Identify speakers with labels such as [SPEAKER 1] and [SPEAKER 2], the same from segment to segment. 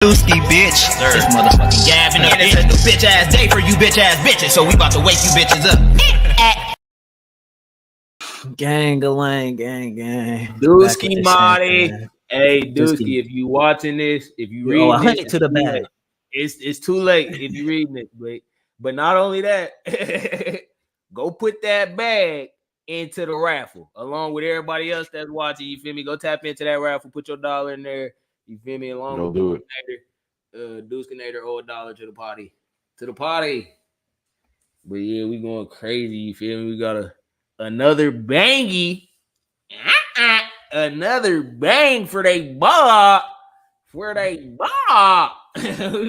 [SPEAKER 1] Dooski, bitch. This motherfucking Gavin up. It's a new bitch ass day for you bitch ass bitches, so we about to wake you bitches up.
[SPEAKER 2] Gang-a-lang, gang.
[SPEAKER 3] Dooski Marty. Hey, Dooski, if you watching this, if you reading
[SPEAKER 2] it
[SPEAKER 3] this,
[SPEAKER 2] to the bag.
[SPEAKER 3] It's too late if you reading it, but not only that, go put that bag into the raffle along with everybody else that's watching. You feel me? Go tap into that raffle, put your dollar in there. You feel me? Along with Dooskinator, owe $1 to the party. But yeah, we going crazy. You feel me? We got another bangy. Another bang for they ball. We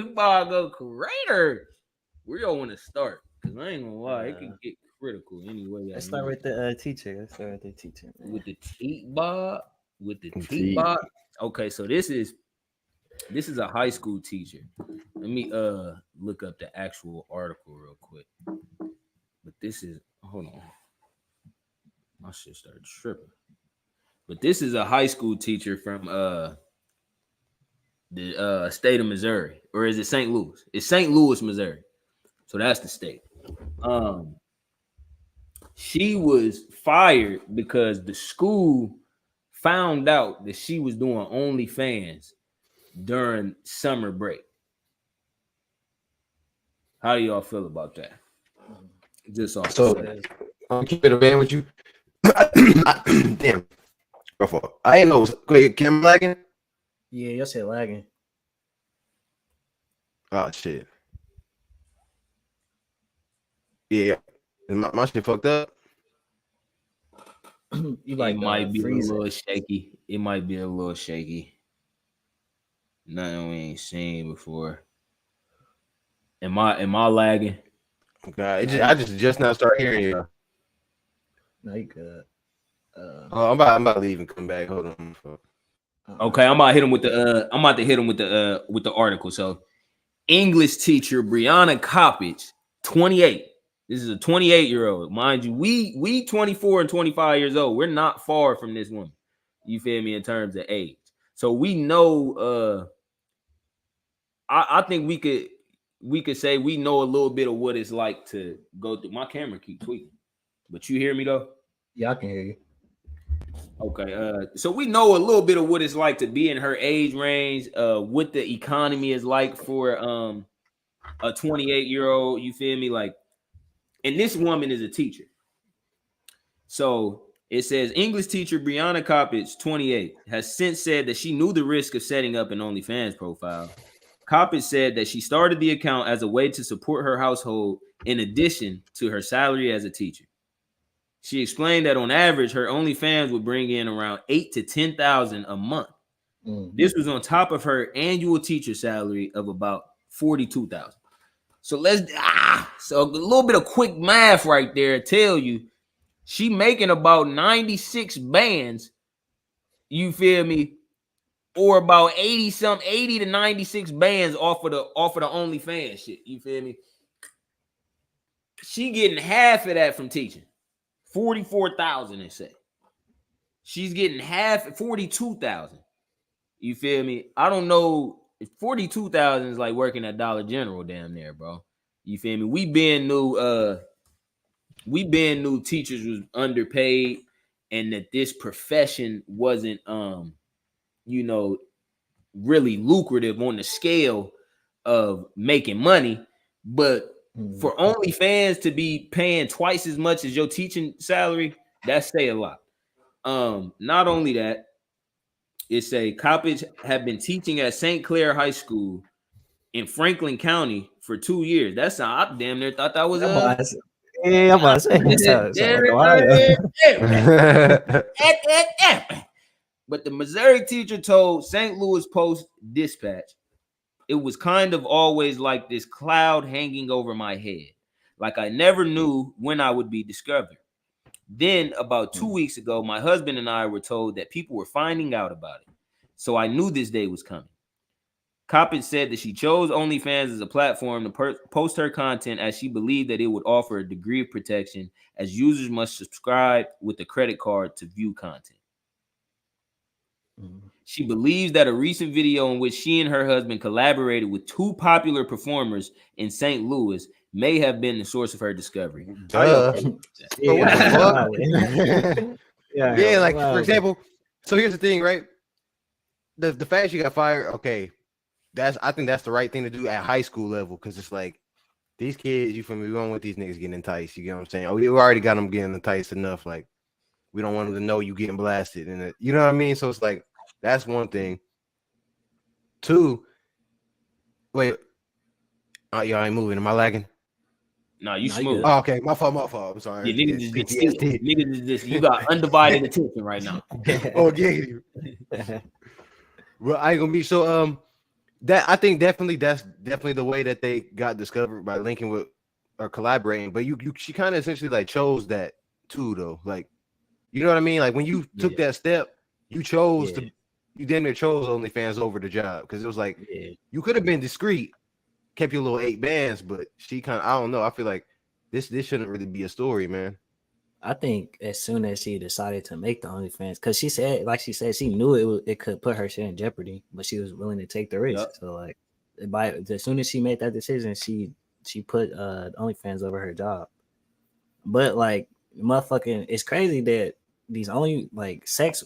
[SPEAKER 3] ball go crater. Where y'all want to start? Because I ain't gonna lie, it can get critical anyway.
[SPEAKER 2] Let's start with the teacher. Man.
[SPEAKER 3] With the teat ball. Okay, so this is a high school teacher. Let me look up the actual article real quick. But this is, hold on, my shit started tripping. But this is a high school teacher from the state of Missouri, or is it St. Louis? It's St. Louis, Missouri. So that's the state. She was fired because the school found out that she was doing OnlyFans during summer break. How do y'all feel about that? Just off.
[SPEAKER 4] So I'll keep it a band with you. Damn. I ain't know. Wait, camera lagging?
[SPEAKER 2] Yeah, your shit lagging.
[SPEAKER 4] Oh shit. Yeah. My shit fucked up.
[SPEAKER 3] You like might be a little shaky. It might be a little shaky. Nothing we ain't seen before. Am I lagging?
[SPEAKER 4] Okay, I just now start hearing you.
[SPEAKER 2] No, you good.
[SPEAKER 4] I'm about to leave and come back. Hold on.
[SPEAKER 3] Okay, I'm about to hit him with the article. So, English teacher Brianna Coppage, 28. This is a 28-year-old, mind you. We 24 and 25 years old. We're not far from this woman. You feel me in terms of age. So we know. I think we could say we know a little bit of what it's like to go through. My camera keep tweaking, but you hear me though?
[SPEAKER 2] Yeah, I can hear you.
[SPEAKER 3] Okay, so we know a little bit of what it's like to be in her age range, what the economy is like for a 28-year-old, you feel me? Like, and this woman is a teacher. So it says English teacher Brianna Coppage, 28, has since said that she knew the risk of setting up an OnlyFans profile. Coppage said that she started the account as a way to support her household in addition to her salary as a teacher. She explained that on average, her OnlyFans would bring in around $8,000 to $10,000 a month. Mm-hmm. This was on top of her annual teacher salary of about $42,000. So so a little bit of quick math right there tell you she making about 96 bands. You feel me? Or about 80 to 96 bands off of the OnlyFans shit. You feel me? She getting half of that from teaching. 44,000, they say. She's getting half, 42,000. You feel me? I don't know. 42,000 is like working at Dollar General damn near, bro. You feel me? We been knew teachers was underpaid and that this profession wasn't really lucrative on the scale of making money, but for OnlyFans to be paying twice as much as your teaching salary, that say a lot. Not only that, it say Coppage have been teaching at St. Clair High School in Franklin County for 2 years. That's I damn near thought that was
[SPEAKER 2] I'm about to say.
[SPEAKER 3] But the Missouri teacher told St. Louis Post-Dispatch, it was kind of always like this cloud hanging over my head. Like I never knew when I would be discovered. Then about 2 weeks ago, my husband and I were told that people were finding out about it. So I knew this day was coming. Coppage said that she chose OnlyFans as a platform to post her content as she believed that it would offer a degree of protection as users must subscribe with a credit card to view content. She believes that a recent video in which she and her husband collaborated with 2 popular performers in St. Louis may have been the source of her discovery.
[SPEAKER 4] Duh. Bro, what
[SPEAKER 2] Yeah,
[SPEAKER 4] the fuck?
[SPEAKER 2] yeah,
[SPEAKER 4] Yeah, like
[SPEAKER 2] wow.
[SPEAKER 4] for example, so here's the thing, right? The fact she got fired, okay, I think that's the right thing to do at high school level, because it's like these kids, you feel me? We don't want these niggas getting enticed. You get what I'm saying? Oh, we already got them getting enticed enough. Like, we don't want them to know you getting blasted, and you know what I mean. So it's like that's one thing. 2, wait, y'all ain't moving. Am I lagging?
[SPEAKER 3] No, you
[SPEAKER 2] Nah, you
[SPEAKER 3] smooth.
[SPEAKER 2] good.
[SPEAKER 4] Oh, okay, my fault. I'm sorry.
[SPEAKER 3] Yeah,
[SPEAKER 4] PTSD.
[SPEAKER 3] niggas is just, you got undivided attention right now.
[SPEAKER 4] Oh, yeah. Well, I ain't gonna be so. That I think that's definitely the way that they got discovered, by linking with or collaborating. But she kind of essentially like chose that too, though. Like, you know what I mean? Like when you took that step, you chose you damn near chose OnlyFans over the job, because it was like you could have been discreet, kept your little 8 bands, but she kind of, I don't know. I feel like this shouldn't really be a story, man.
[SPEAKER 2] I think as soon as she decided to make the OnlyFans, because she said, like she said, she knew it could put her shit in jeopardy, but she was willing to take the risk. Yep. So like, as soon as she made that decision, she put OnlyFans over her job. But like, motherfucking, it's crazy that these only like sex,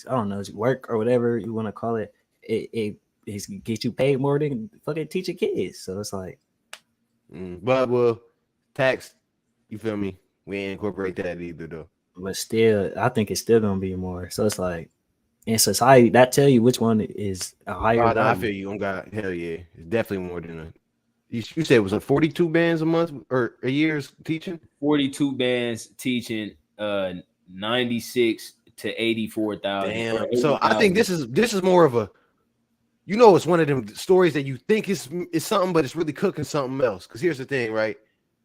[SPEAKER 2] I don't know, work or whatever you want to call it, it gets you paid more than fucking teaching kids. So it's like,
[SPEAKER 4] but well, tax, you feel me? We ain't incorporate that either, though.
[SPEAKER 2] But still, I think it's still gonna be more. So it's like, in society, that tell you which one is a higher.
[SPEAKER 4] Oh, no, I feel you. On God, hell yeah, it's definitely more than you said it was a 42 bands a month or a year's teaching.
[SPEAKER 3] 42 bands teaching, 96 to 84,000.
[SPEAKER 4] Damn. So I think this is more of a, it's one of them stories that you think is something, but it's really cooking something else. Because here's the thing, right?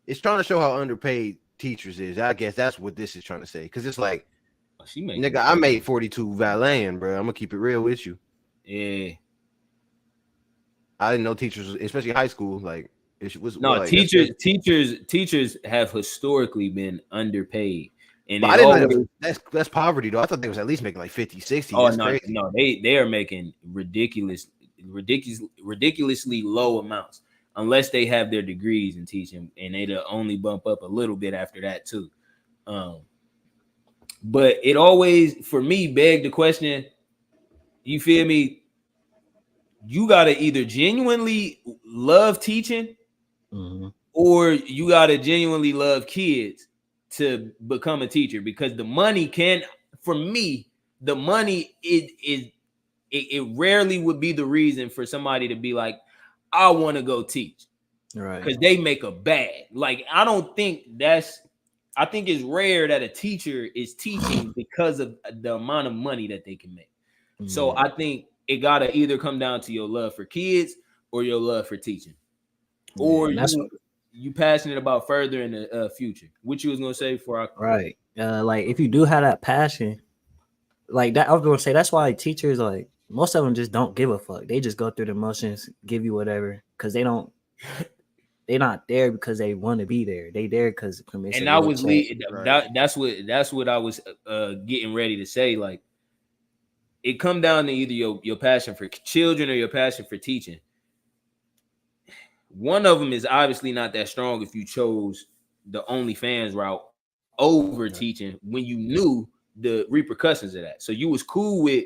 [SPEAKER 4] It's trying to show how underpaid teachers is. I guess that's what this is trying to say. Because it's like, nigga, I made 42 valeting, bro. I'm gonna keep it real with you.
[SPEAKER 3] Yeah.
[SPEAKER 4] I didn't know teachers, especially high school, like it was.
[SPEAKER 3] No,
[SPEAKER 4] like,
[SPEAKER 3] teachers have historically been underpaid. And
[SPEAKER 4] I didn't know that's poverty, though. I thought they was at least making like 50, 60.
[SPEAKER 3] Oh,
[SPEAKER 4] that's
[SPEAKER 3] no,
[SPEAKER 4] crazy.
[SPEAKER 3] no, they are making ridiculously low amounts, unless they have their degrees in teaching, and they'll only bump up a little bit after that too. But it always, for me, begged the question, you feel me? You gotta either genuinely love teaching, or you gotta genuinely love kids to become a teacher, because the money for me, the money it rarely would be the reason for somebody to be like, I want to go teach, right? Because they make a bag. Like, I think it's rare that a teacher is teaching because of the amount of money that they can make. So I think it gotta either come down to your love for kids or your love for teaching, or you passionate about furthering the future. What you was gonna say before I
[SPEAKER 2] right? Like, if you do have that passion, like that, I was gonna say that's why teachers, like, most of them just don't give a fuck. They just go through the motions, give you whatever, because they're not there because they want to be there. They there because permission.
[SPEAKER 3] And I was that's what I was getting ready to say. Like, it come down to either your passion for children or your passion for teaching. One of them is obviously not that strong if you chose the OnlyFans route over teaching when you knew the repercussions of that. So you was cool with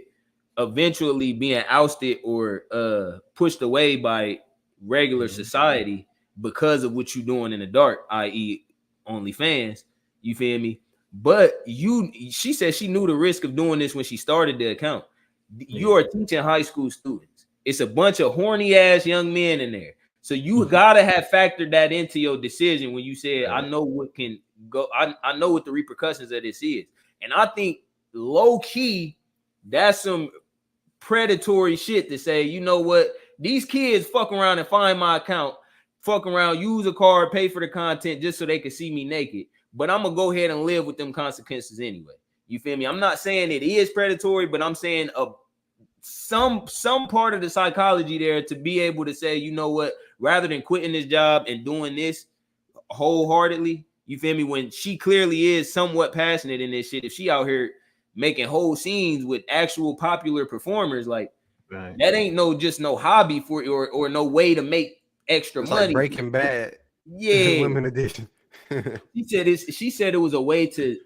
[SPEAKER 3] eventually being ousted or pushed away by regular society because of what you're doing in the dark, i.e. OnlyFans. You feel me? But she said she knew the risk of doing this when she started the account. You are teaching high school students. It's a bunch of horny ass young men in there. So you gotta have factored that into your decision when you said, I know what can go, I know what the repercussions of this is. And I think low key, that's some predatory shit to say, you know what, these kids fuck around and find my account, fuck around, use a card, pay for the content just so they can see me naked. But I'm gonna go ahead and live with them consequences anyway. You feel me? I'm not saying it is predatory, but I'm saying some part of the psychology there to be able to say, you know what, rather than quitting this job and doing this wholeheartedly, you feel me, when she clearly is somewhat passionate in this shit, if she out here making whole scenes with actual popular performers. Like
[SPEAKER 2] That
[SPEAKER 3] ain't no hobby for you or no way to make extra
[SPEAKER 4] It's
[SPEAKER 3] money.
[SPEAKER 4] like Breaking Bad,
[SPEAKER 3] yeah,
[SPEAKER 4] women edition.
[SPEAKER 3] She said it was a way to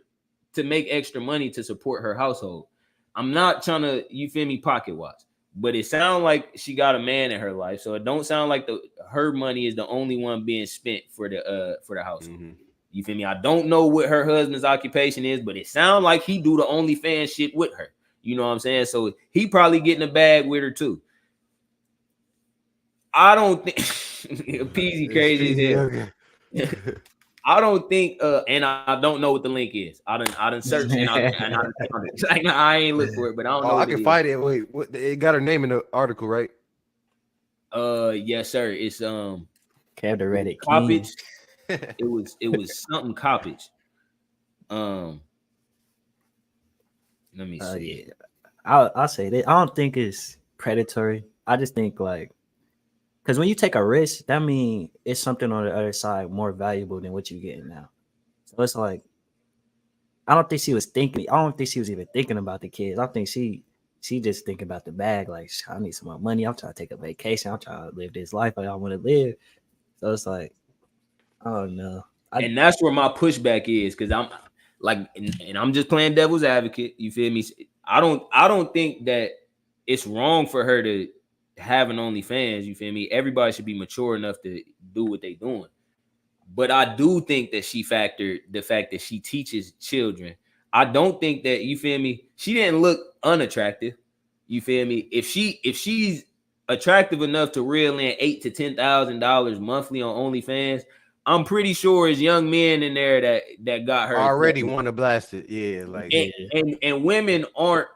[SPEAKER 3] make extra money to support her household. I'm not trying to, you feel me, pocket watch, but it sounds like she got a man in her life, so it don't sound like her money is the only one being spent for the household. Mm-hmm. You feel me? I don't know what her husband's occupation is, but it sounds like he do the OnlyFans shit with her. You know what I'm saying? So he probably getting a bag with her too. I don't think Peasy crazy as hell. I don't think, and I don't know what the link is. I done searched and I found it. I ain't look for it, but I don't know.
[SPEAKER 4] I can find it. Wait, what? It got her name in the article, right?
[SPEAKER 3] Yes, sir. It's
[SPEAKER 2] Kev the Reddit
[SPEAKER 3] Coppage. It was something Coppage. Let me see.
[SPEAKER 2] Yeah. I'll say that I don't think it's predatory. I just think like, because when you take a risk, that means it's something on the other side more valuable than what you're getting now. So it's like, I don't think she was thinking. I don't think she was even thinking about the kids. I think she just thinking about the bag. Like, I need some more money. I'm trying to take a vacation. I'm trying to live this life I want to live. So it's like, I don't know.
[SPEAKER 3] And that's where my pushback is, because I'm like, and I'm just playing devil's advocate. You feel me? I don't think that it's wrong for her to have an OnlyFans. You feel me? Everybody should be mature enough to do what they doing. But I do think that she factored the fact that she teaches children. I don't think that, you feel me, she didn't look unattractive. You feel me? If she's attractive enough to reel in $8,000 to $10,000 monthly on OnlyFans, I'm pretty sure there's young men in there that got her
[SPEAKER 4] already want to blast it. Yeah, like
[SPEAKER 3] and women aren't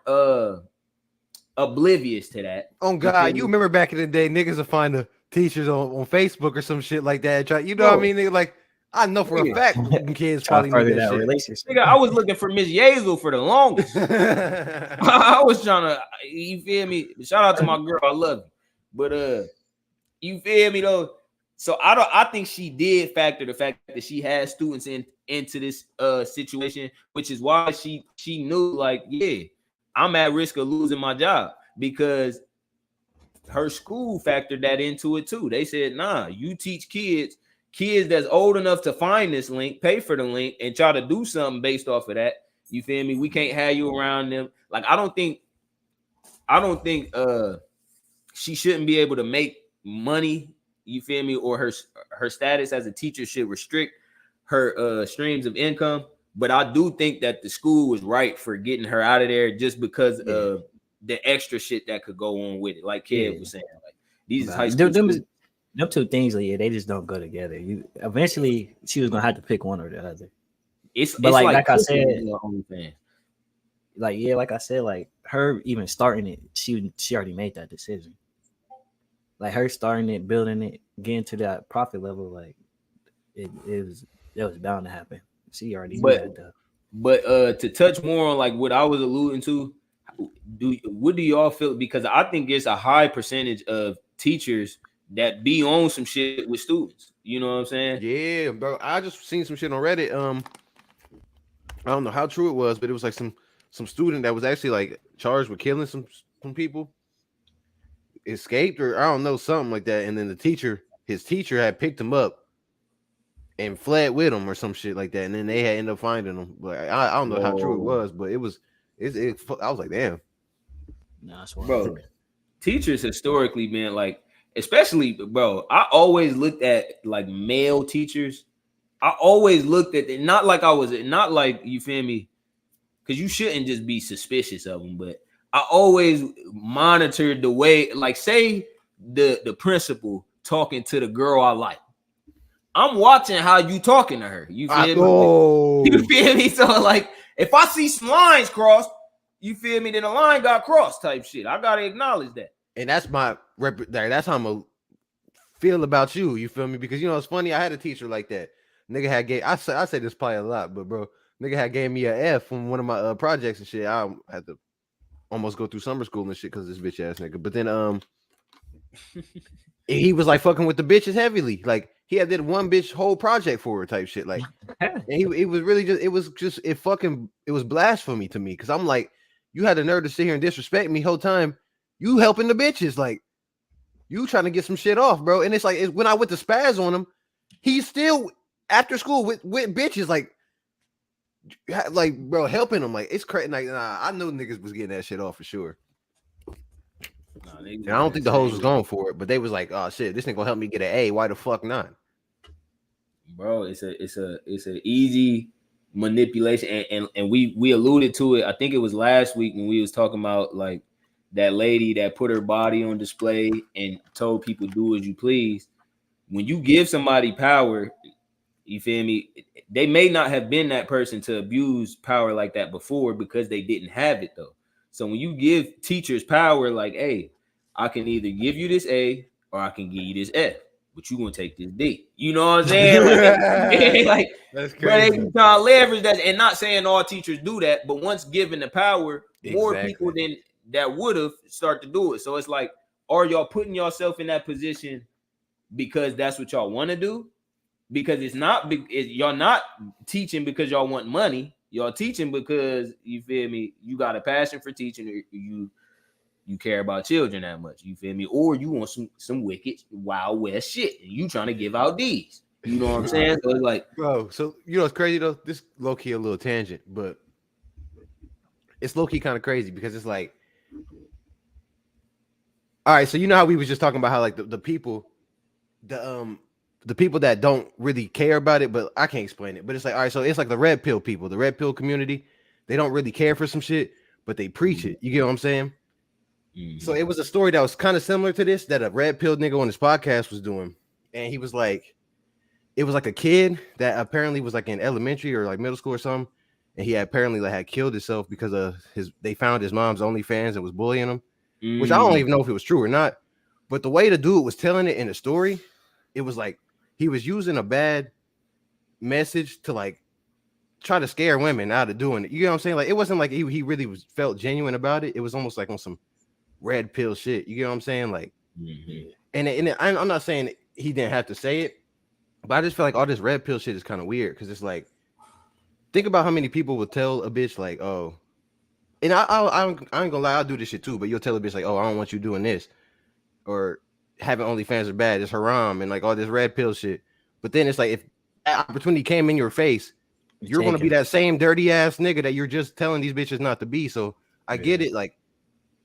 [SPEAKER 3] oblivious to that.
[SPEAKER 4] Oh God, you remember back in the day, niggas would find the teachers on Facebook or some shit like that. Try, what I mean? Nigga, like, I know for a fact kids probably need that shit.
[SPEAKER 2] Relationship.
[SPEAKER 3] Nigga, I was looking for Miss Yazel for the longest. I was trying to, you feel me? Shout out to my girl, I love you. But you feel me though? So I think she did factor the fact that she had students into this situation, which is why she knew, like, yeah, I'm at risk of losing my job, because her school factored that into it too. They said, nah, you teach kids that's old enough to find this link, pay for the link, and try to do something based off of that. You feel me? We can't have you around them. Like, I don't think she shouldn't be able to make money. You feel me? Or her status as a teacher should restrict her streams of income. But I do think that the school was right for getting her out of there, just because of the extra shit that could go on with it. Like Kev was saying, like, these is high school.
[SPEAKER 2] Them two things, they just don't go together. Eventually she was gonna have to pick one or the other.
[SPEAKER 3] It's
[SPEAKER 2] like I said, like I said, like her even starting it, she already made that decision. Like her starting it, building it, getting to that profit level, like it was bound to happen. She already knew that though.
[SPEAKER 3] But to touch more on like what I was alluding to, what do y'all feel? Because I think it's a high percentage of teachers that be on some shit with students. You know what I'm saying?
[SPEAKER 4] Yeah, bro. I just seen some shit on Reddit. I don't know how true it was, but it was like some student that was actually like charged with killing some people, escaped, or I don't know, something like that. And then his teacher had picked him up and fled with him or some shit like that. And then they had ended up finding him. But I don't know how true it was, but I was like, damn.
[SPEAKER 2] Nah, that's wild.
[SPEAKER 3] Bro, teachers historically been like, especially, bro, I always looked at like male teachers. I always looked at it, not like you feel me, because you shouldn't just be suspicious of them, but I always monitored the way, like, say the principal talking to the girl I like. I'm watching how you talking to her. You feel me? You feel me? So like, if I see some lines crossed, you feel me, then the line got crossed type shit. I gotta acknowledge that.
[SPEAKER 4] And that's that's how I'm gonna feel about you. You feel me? Because it's funny. I had a teacher like that. Nigga had I say this probably a lot, but bro, nigga had gave me an F from one of my projects and shit. I had to almost go through summer school and shit because this bitch ass nigga. But then he was like fucking with the bitches heavily. Like he had did one bitch whole project for her type shit. Like, and it was really just it was blasphemy to me because I'm like, you had the nerve to sit here and disrespect me whole time. You helping the bitches, like you trying to get some shit off, bro. And it's like when I went to spaz on him, he's still after school with bitches, like bro, helping him. Like it's crazy. Like I know niggas was getting that shit off for sure. And I don't think the hoes was going for it, but they was like, "Oh shit, this nigga gonna help me get an A. Why the fuck not?"
[SPEAKER 3] Bro, it's a easy manipulation, and we alluded to it. I think it was last week when we was talking about like that lady that put her body on display and told people do as you please. When you give somebody power, you feel me? They may not have been that person to abuse power like that before because they didn't have it though. So when you give teachers power, like, hey, I can either give you this A or I can give you this F, but you gonna take this D. You know what I'm saying? Like
[SPEAKER 4] That's crazy.
[SPEAKER 3] But they trying to leverage that, and not saying all teachers do that, but once given the power, more people than that would have start to do it. So it's like, are y'all putting yourself in that position because that's what y'all want to do? Because y'all not teaching because y'all want money. Y'all teaching because you feel me, you got a passion for teaching, or you care about children that much, you feel me, or you want some wicked Wild West shit and you trying to give out D's. You know what I'm saying? So it's like,
[SPEAKER 4] bro, so you know it's crazy though. This low key a little tangent, but it's low key kind of crazy because it's like, all right, so you know how we was just talking about how like the people that don't really care about it, but I can't explain it. But it's like, all right, so it's like the red pill people, the red pill community, they don't really care for some shit, but they preach it. You get what I'm saying? Mm-hmm. So it was a story that was kind of similar to this that a red pill nigga on his podcast was doing. And he was like, it was like a kid that apparently was like in elementary or like middle school or something. And he apparently like had killed himself because of they found his mom's OnlyFans and was bullying him, which I don't even know if it was true or not. But the way the dude was telling it in the story, it was like he was using a bad message to like try to scare women out of doing it. You know what I'm saying? Like it wasn't like he really felt genuine about it. It was almost like on some red pill shit. You get what I'm saying? Like, and I'm not saying he didn't have to say it, but I just feel like all this red pill shit is kind of weird because it's like, think about how many people will tell a bitch like, oh, and I ain't gonna lie, I'll do this shit too, but you'll tell a bitch like, oh, I don't want you doing this, or having OnlyFans is bad, it's haram, and like all this red pill shit. But then it's like if that opportunity came in your face, you're gonna be that same dirty ass nigga that you're just telling these bitches not to be. So I get it, like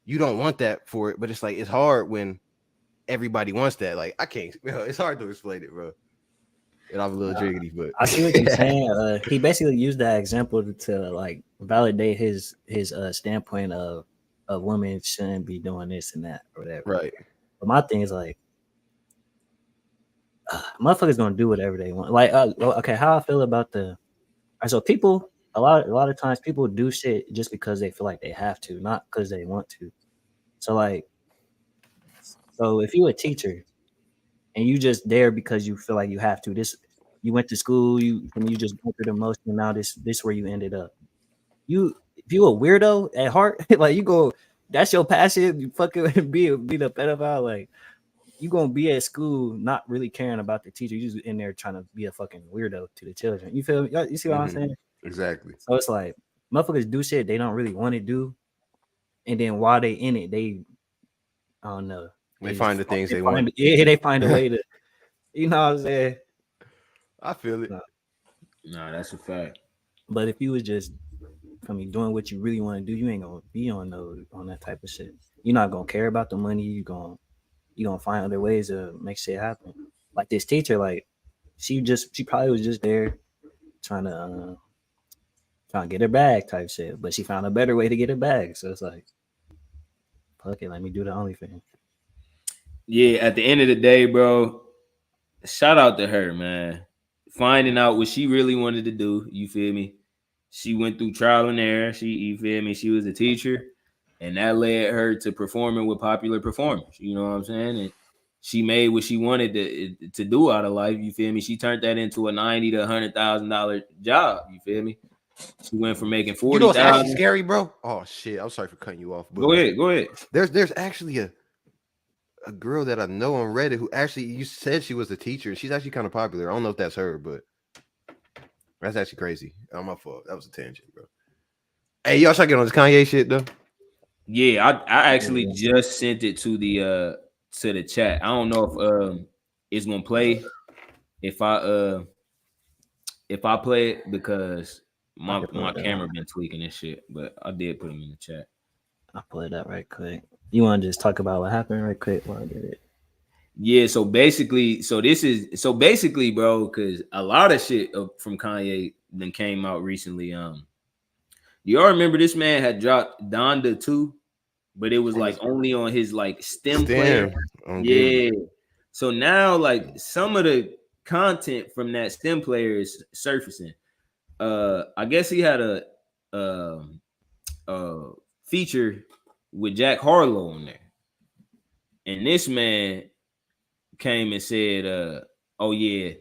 [SPEAKER 4] you don't want that for it, but it's like it's hard when everybody wants that. Like I can't, bro, it's hard to explain it, bro. And I'm a little jiggity, but
[SPEAKER 2] I see what you're saying. He basically used that example to like validate his standpoint of women shouldn't be doing this and that or whatever.
[SPEAKER 4] Right.
[SPEAKER 2] But my thing is like, motherfuckers gonna do whatever they want. Like, okay, how I feel about so people a lot of times people do shit just because they feel like they have to, not because they want to. So like, so if you a teacher and you just there because you feel like you have to, you went to school, you just went through the motion, and now this where you ended up. If you a weirdo at heart, like you go, that's your passion. You fucking be the pedophile. Like you gonna be at school not really caring about the teacher. You just in there trying to be a fucking weirdo to the children. You feel me? You see what I'm saying?
[SPEAKER 4] Exactly.
[SPEAKER 2] So it's like motherfuckers do shit they don't really want to do, and then while they in it, I don't know.
[SPEAKER 4] They find the things they want.
[SPEAKER 2] Yeah, they find a way to, you know what I'm saying?
[SPEAKER 4] I feel it.
[SPEAKER 3] No, that's a fact.
[SPEAKER 2] But if you was just doing what you really want to do, you ain't gonna be on that type of shit. You're not gonna care about the money. You gonna find other ways to make shit happen. Like this teacher, like she probably was just there trying to get her bag type shit, but she found a better way to get her bag. So it's like, fuck it, let me do the OnlyFans.
[SPEAKER 3] Yeah, at the end of the day, bro, shout out to her, man. Finding out what she really wanted to do, you feel me? She went through trial and error. You feel me? She was a teacher, and that led her to performing with popular performers. You know what I'm saying? And she made what she wanted to do out of life. You feel me? She turned that into a $90,000 to $100,000 job. You feel me? She went from making $40,000.
[SPEAKER 4] You know what's actually scary, bro? Oh shit! I'm sorry for cutting you off. But
[SPEAKER 3] go ahead.
[SPEAKER 4] There's actually a girl that I know on Reddit who actually, you said she was a teacher. She's actually kind of popular. I don't know if that's her, but that's actually crazy. Oh, my fault. That was a tangent, bro. Hey, y'all should get on this Kanye shit though.
[SPEAKER 3] Yeah, I actually just sent it to the chat. I don't know if it's gonna play if I play it because my camera been tweaking and shit, but I did put him in the chat.
[SPEAKER 2] I'll pull it up right quick. You want to just talk about what happened right quick while I get it?
[SPEAKER 3] Yeah, so basically, bro, because a lot of shit from Kanye then came out recently. Y'all remember this man had dropped Donda 2, but it was like only on his like stem player. Yeah. So now like some of the content from that stem player is surfacing. I guess he had a feature with Jack Harlow on there. And this man came and said, oh yeah,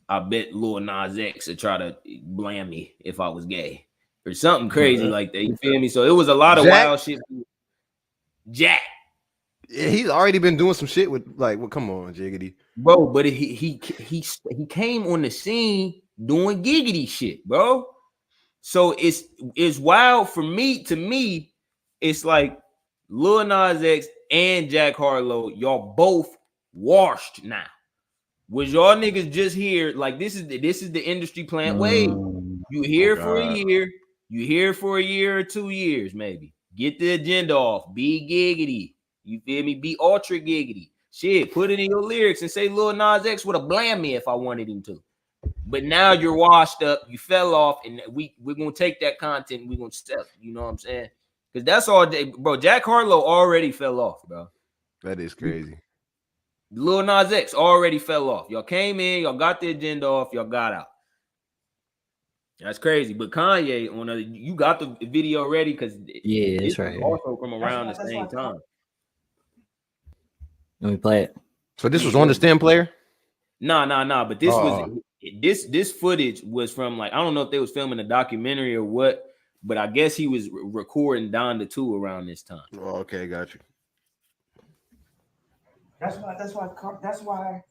[SPEAKER 3] I bet Lil Nas X would try to blame me if I was gay. Or something crazy like that. You feel me? So it was a lot of wild shit. Jack.
[SPEAKER 4] Yeah, he's already been doing some shit with like, well, come on, Jiggity.
[SPEAKER 3] Bro, but he came on the scene doing giggity shit, bro. So it's wild for me. To me, it's like Lil Nas X and Jack Harlow, y'all both washed now. Was y'all niggas just here? Like this is the industry plant wave. You here for a year, you here for a year or 2 years, maybe. Get the agenda off. Be giggity. You feel me? Be ultra giggity. Shit, put it in your lyrics and say Lil Nas X would have blamed me if I wanted him to. But now you're washed up, you fell off, and we're gonna take that content and we're gonna step. You know what I'm saying? Because that's all day, bro. Jack Harlow already fell off, bro.
[SPEAKER 4] That is crazy.
[SPEAKER 3] Lil Nas X already fell off. Y'all came in, y'all got the agenda off, y'all got out. That's crazy. But Kanye, you got the video ready because
[SPEAKER 2] it's right here.
[SPEAKER 3] Also from around the same time.
[SPEAKER 2] Let me play it.
[SPEAKER 4] So this was on the stem player?
[SPEAKER 3] Nah. But this footage was from like I don't know if they was filming a documentary or what, but I guess he was recording Donda 2 around this time.
[SPEAKER 4] Oh, okay, got you.
[SPEAKER 5] That's why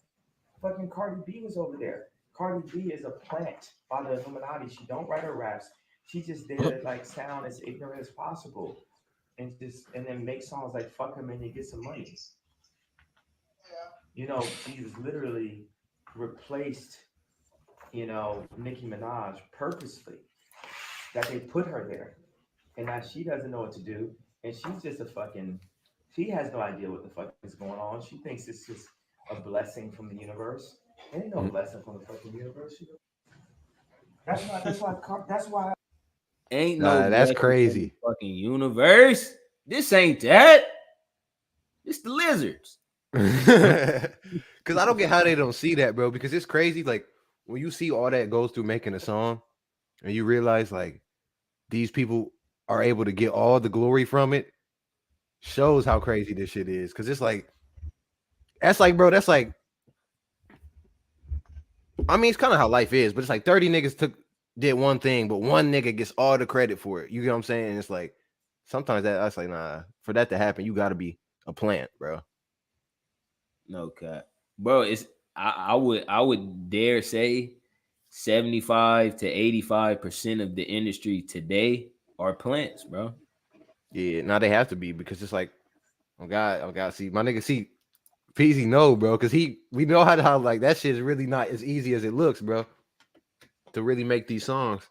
[SPEAKER 5] fucking Cardi B was over there. Cardi B is a plant by the Illuminati. She don't write her raps. She just there to like sound as ignorant as possible, and then make songs like "Fuck Him" and you get some money. You know, she's literally replaced, Nicki Minaj purposely. That they put her there, and now she doesn't know what to do, and she's just she has no idea what the fuck is going on. She thinks it's just a blessing from the universe. There ain't no blessing from the fucking universe. That's why.
[SPEAKER 3] Ain't no.
[SPEAKER 4] That's crazy.
[SPEAKER 3] Fucking universe. This ain't that. It's the lizards.
[SPEAKER 4] Because I don't get how they don't see that, bro. Because it's crazy. Like when you see all that goes through making a song, and you realize like these people are able to get all the glory from it, shows how crazy this shit is. Because it's like, that's like, bro, that's like. I mean, it's kind of how life is, but it's like 30 niggas did one thing, but one nigga gets all the credit for it. You get what I'm saying? And it's like sometimes that's like, nah, for that to happen, you got to be a plant, bro.
[SPEAKER 3] No cut, bro. I would dare say 75 to 85% of the industry today are plants, bro.
[SPEAKER 4] Yeah, now they have to be because it's like, oh God, see my nigga, see. Peasy no, bro, because we know how like that shit is really not as easy as it looks, bro. To really make these songs,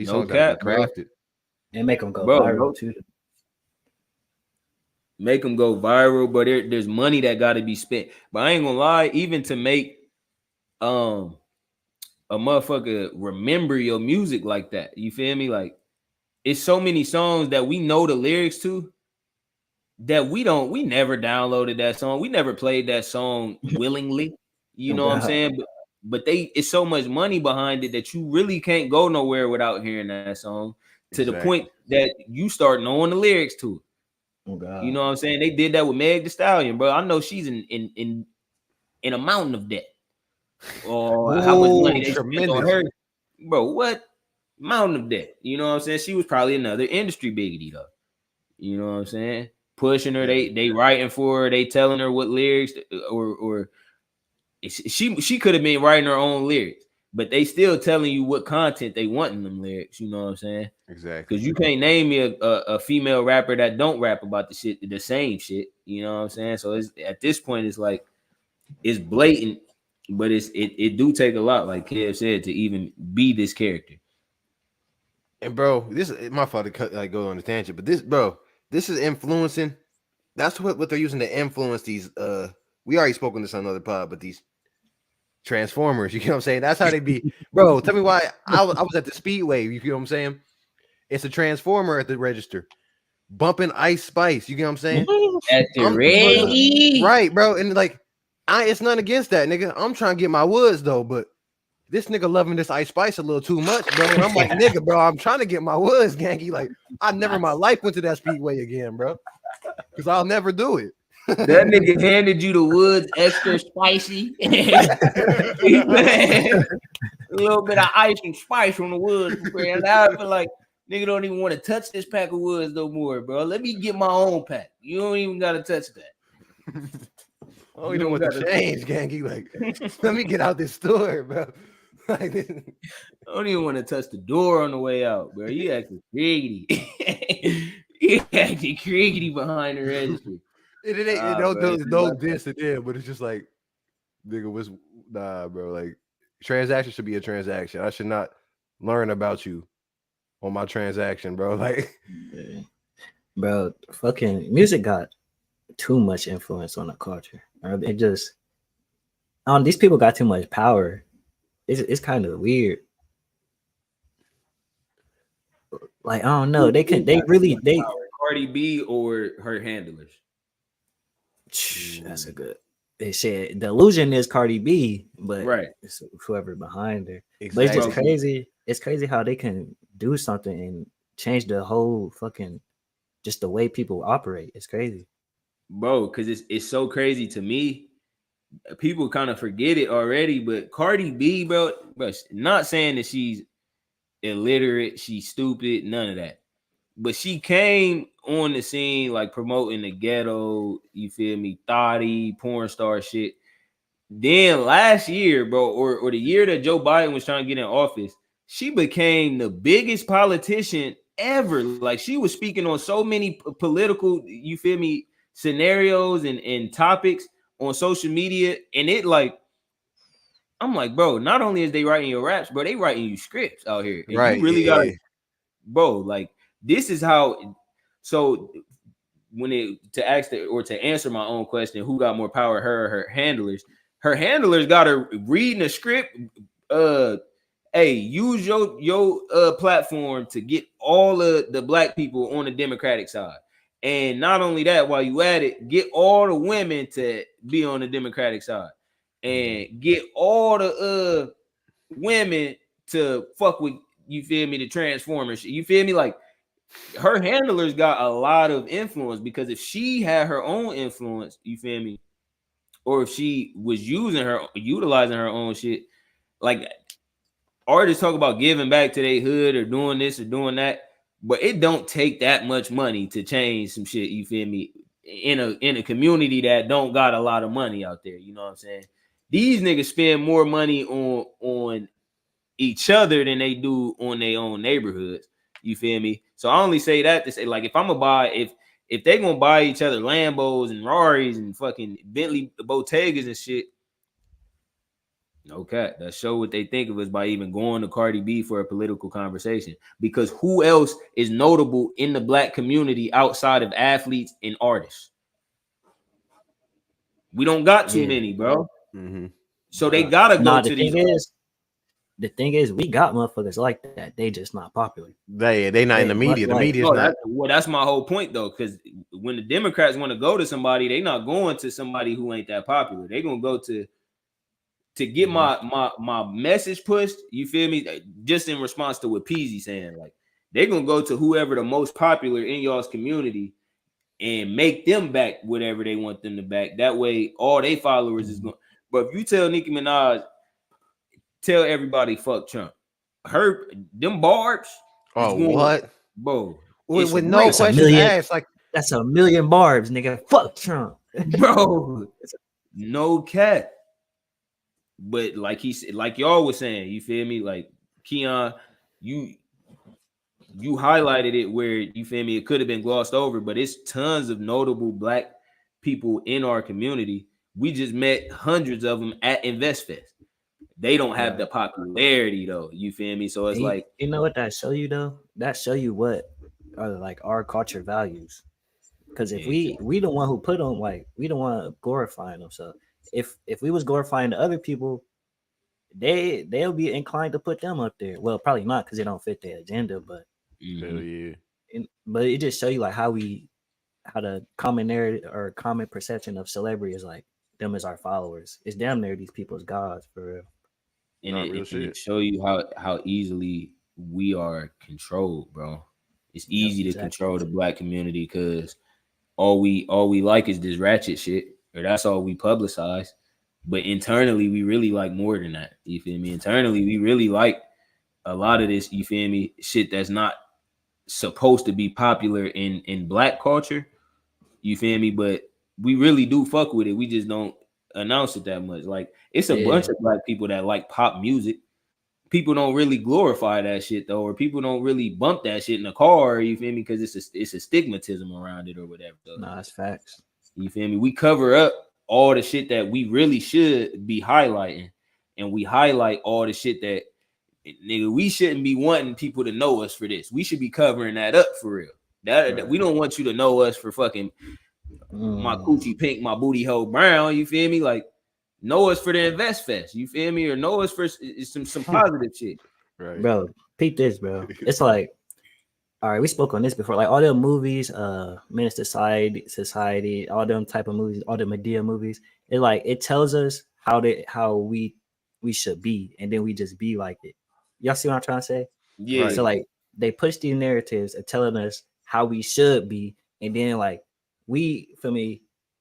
[SPEAKER 4] songs gotta be crafted
[SPEAKER 2] and make them go viral too.
[SPEAKER 3] Make them go viral, but there's money that got to be spent. But I ain't gonna lie, even to make a motherfucker remember your music like that, you feel me? Like it's so many songs that we know the lyrics to. That we never downloaded that song. We never played that song willingly. You know what I'm saying? But it's so much money behind it that you really can't go nowhere without hearing that song to the point that you start knowing the lyrics to it.
[SPEAKER 2] Oh God.
[SPEAKER 3] You know what I'm saying? They did that with Meg Thee Stallion, bro. I know she's in a mountain of debt. Or how much money they spent on her. Bro, what? Mountain of debt. You know what I'm saying? She was probably another industry biggity though. You know what I'm saying? pushing her. They writing for her. They telling her what lyrics or she could have been writing her own lyrics, but they still telling you what content they want in them lyrics. You know what I'm saying?
[SPEAKER 4] Exactly.
[SPEAKER 3] Because you can't name me a female rapper that don't rap about the same shit. You know what I'm saying? So it's, at this point, it's like it's blatant, but it do take a lot, like Kev said, to even be this character.
[SPEAKER 4] And bro, this is my fault to cut like go on a tangent, but this is influencing. That's what they're using to influence these. We already spoke on this on another pod, but these Transformers, you know what I'm saying? That's how they be, bro. Tell me why I was at the Speedway. You know what I'm saying? It's a Transformer at the register, bumping Ice Spice. You know what I'm saying?
[SPEAKER 3] At the ready,
[SPEAKER 4] right, bro. And like, it's nothing against that, nigga. I'm trying to get my woods though, but this nigga loving this Ice Spice a little too much, bro. And I'm like, nigga, bro, I'm trying to get my woods, gangy. Like, I never in my life went to that Speedway again, bro, because I'll never do it.
[SPEAKER 3] That nigga handed you the woods extra spicy. A little bit of ice and spice from the woods. And now I feel like nigga don't even want to touch this pack of woods no more, bro. Let me get my own pack. You don't even gotta touch that.
[SPEAKER 4] Oh, you don't want to change, gangy. Like, let me get out this store, bro. Like,
[SPEAKER 3] I don't even want to touch the door on the way out, bro. You acting creaky. You acting creaky behind the registry.
[SPEAKER 4] It ain't no diss it in, but it's just like, nigga, bro. Like, transaction should be a transaction. I should not learn about you on my transaction, bro. Like,
[SPEAKER 2] bro, fucking music got too much influence on the culture. It just, these people got too much power. It's kind of weird. Like, I don't know. They
[SPEAKER 3] Cardi B or her handlers.
[SPEAKER 2] That's a good. They said the illusion is Cardi B, but
[SPEAKER 3] right,
[SPEAKER 2] it's whoever behind her.
[SPEAKER 4] Exactly.
[SPEAKER 2] But it's just crazy. It's crazy how they can do something and change the whole fucking just the way people operate. It's crazy,
[SPEAKER 3] bro. Because it's so crazy to me. People kind of forget it already, but Cardi B, bro, not saying that she's illiterate, she's stupid, none of that. But she came on the scene like promoting the ghetto, you feel me, thotty, porn star shit. Then last year, bro, or the year that Joe Biden was trying to get in office, she became the biggest politician ever. Like, she was speaking on so many political, you feel me, scenarios and topics on social media. And it like, I'm like, bro, not only is they writing your raps, bro, they writing you scripts out here. And
[SPEAKER 4] right.
[SPEAKER 3] You really got, bro, like, this is how. So to answer my own question, who got more power, her or her handlers? Her handlers got her reading a script. Hey, use your platform to get all of the black people on the Democratic side, and not only that, while you at it, get all the women to be on the Democratic side, and get all the women to fuck with, you feel me, the Transformers. You feel me, like. Her handlers got a lot of influence, because if she had her own influence, you feel me, or if she was utilizing her own shit, like artists talk about giving back to their hood or doing this or doing that, but it don't take that much money to change some shit, you feel me, in a community that don't got a lot of money out there. You know what I'm saying? These niggas spend more money on each other than they do on their own neighborhoods. You feel me? So I only say that to say, like, if I'm gonna buy, if they gonna buy each other Lambos and Raris and fucking Bentley Bottegas and shit, okay, that show what they think of us by even going to Cardi B for a political conversation. Because who else is notable in the black community outside of athletes and artists? We don't got too many, bro.
[SPEAKER 4] Mm-hmm.
[SPEAKER 3] So they gotta go to these.
[SPEAKER 2] The thing is, we got motherfuckers like that. They just not popular.
[SPEAKER 4] They not in the media. The media is not.
[SPEAKER 3] That's my whole point, though. Because when the Democrats want to go to somebody, they not going to somebody who ain't that popular. They gonna go to get my message pushed. You feel me? Just in response to what Peasy saying, like, they gonna go to whoever the most popular in y'all's community and make them back whatever they want them to back. That way, all they followers is going. But if you tell Nicki Minaj, tell everybody fuck Trump, them barbs.
[SPEAKER 4] Oh, what,
[SPEAKER 3] bro?
[SPEAKER 4] With no questions asked. Like,
[SPEAKER 2] That's a million barbs, nigga. Fuck Trump.
[SPEAKER 3] bro. No cat. But like he said, like y'all was saying, you feel me? Like Keon, you highlighted it where you feel me, it could have been glossed over, but it's tons of notable black people in our community. We just met hundreds of them at InvestFest. They don't have the popularity though. You feel me? So it's like,
[SPEAKER 2] you know what that show you though? That show you what are like our culture values. Because if we the one who put them, like we the one glorifying them. So if we was glorifying the other people, they'll be inclined to put them up there. Well, probably not because they don't fit their agenda, but
[SPEAKER 4] Hell yeah.
[SPEAKER 2] but it just show you like how the common narrative or common perception of celebrity is like them as our followers. It's damn near these people's gods for real.
[SPEAKER 3] and it show you how easily we are controlled, bro. It's easy to control the black community because all we like is this ratchet shit, or that's all we publicize. But internally, we really like more than that. You feel me? Internally, we really like a lot of this, you feel me, shit that's not supposed to be popular in black culture. You feel me? But we really do fuck with it. We just don't announce it that much. Like it's a bunch of black people that like pop music. People don't really glorify that shit though, or people don't really bump that shit in the car. You feel me? Because it's a stigmatism around it or whatever. So,
[SPEAKER 2] nah, it's facts.
[SPEAKER 3] You feel me? We cover up all the shit that we really should be highlighting, and we highlight all the shit that nigga we shouldn't be wanting people to know us for this. We should be covering that up for real. That we don't want you to know us for fucking my coochie pink, my booty hole brown. You feel me? Like know us for the Invest Fest. You feel me? Or know us for some positive shit.
[SPEAKER 4] Right,
[SPEAKER 2] bro. Peep this, bro. It's like, all right, we spoke on this before. Like all them movies, Menace Society, all them type of movies, all the Medea movies. It like it tells us how we should be, and then we just be like it. Y'all see what I'm trying to say?
[SPEAKER 3] Yeah.
[SPEAKER 2] So like they push these narratives of telling us how we should be, and then like we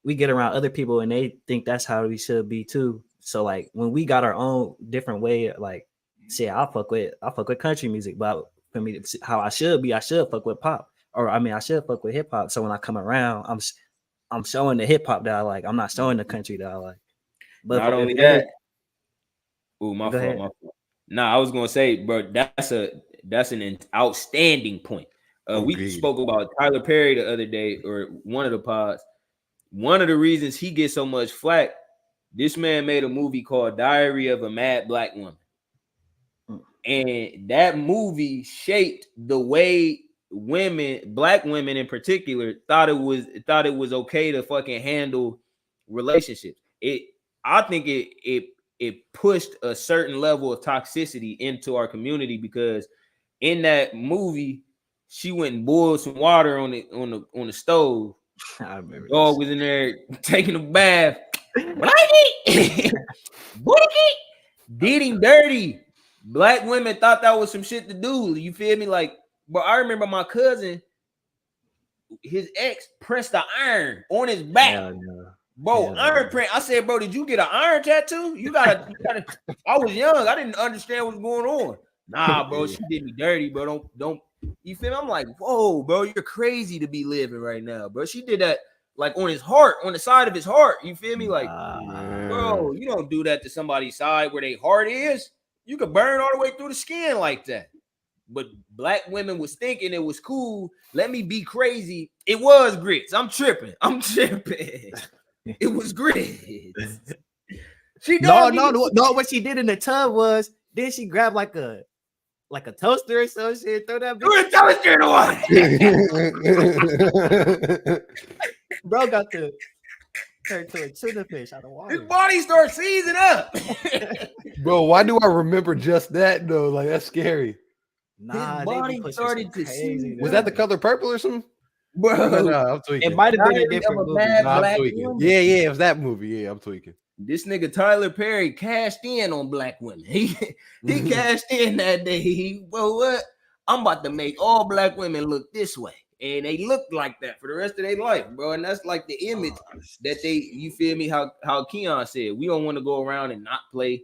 [SPEAKER 2] get around other people and they think that's how we should be too. So like when we got our own different way, like say I fuck with country music, but for me how I should be, I should fuck with pop, or I mean I should fuck with hip hop. So when I come around, I'm showing the hip hop that I like. I'm not showing the country that I like. But
[SPEAKER 3] not only that, my fault. Nah, I was gonna say, bro, that's an outstanding point. We spoke about Tyler Perry the other day, or one of the pods. One of the reasons he gets so much flack, this man made a movie called Diary of a Mad Black Woman. And that movie shaped the way black women in particular, thought it was okay to fucking handle relationships. I think it pushed a certain level of toxicity into our community, because in that movie, she went and boiled some water on the stove.
[SPEAKER 2] I remember
[SPEAKER 3] dog was in there taking a bath. Did him dirty. Black women thought that was some shit to do. You feel me? Like, but I remember my cousin, his ex pressed the iron on his back. Bro, iron print. I said, bro, did you get an iron tattoo? You gotta. I was young. I didn't understand what's going on. Nah, bro, she did me dirty, bro. Don't. You feel me? I'm like, whoa, bro, you're crazy to be living right now, bro. She did that like on his heart, on the side of his heart. You feel me? Like, bro, you don't do that to somebody's side where their heart is. You could burn all the way through the skin like that. But black women was thinking it was cool. Let me be crazy. It was grits. I'm tripping. It was grits.
[SPEAKER 2] No. What she did in the tub was then she grabbed like a toaster or some shit. Throw that
[SPEAKER 3] toaster in the water.
[SPEAKER 2] Bro got to turn to a tuna fish out of water.
[SPEAKER 3] His body starts seizing up.
[SPEAKER 4] Bro, why do I remember just that though? Like that's scary.
[SPEAKER 2] Nah,
[SPEAKER 3] his body started to seize.
[SPEAKER 4] Was that the color purple or something?
[SPEAKER 3] Bro,
[SPEAKER 4] no, I'm tweaking.
[SPEAKER 2] It might have been a different movie.
[SPEAKER 4] I'm tweaking. Yeah, it was that movie. Yeah, I'm tweaking.
[SPEAKER 3] This nigga Tyler Perry cashed in on black women. He cashed in that day. Well, what? I'm about to make all black women look this way. And they look like that for the rest of their life, bro. And that's like the image that you feel me? How Keon said, we don't want to go around and not play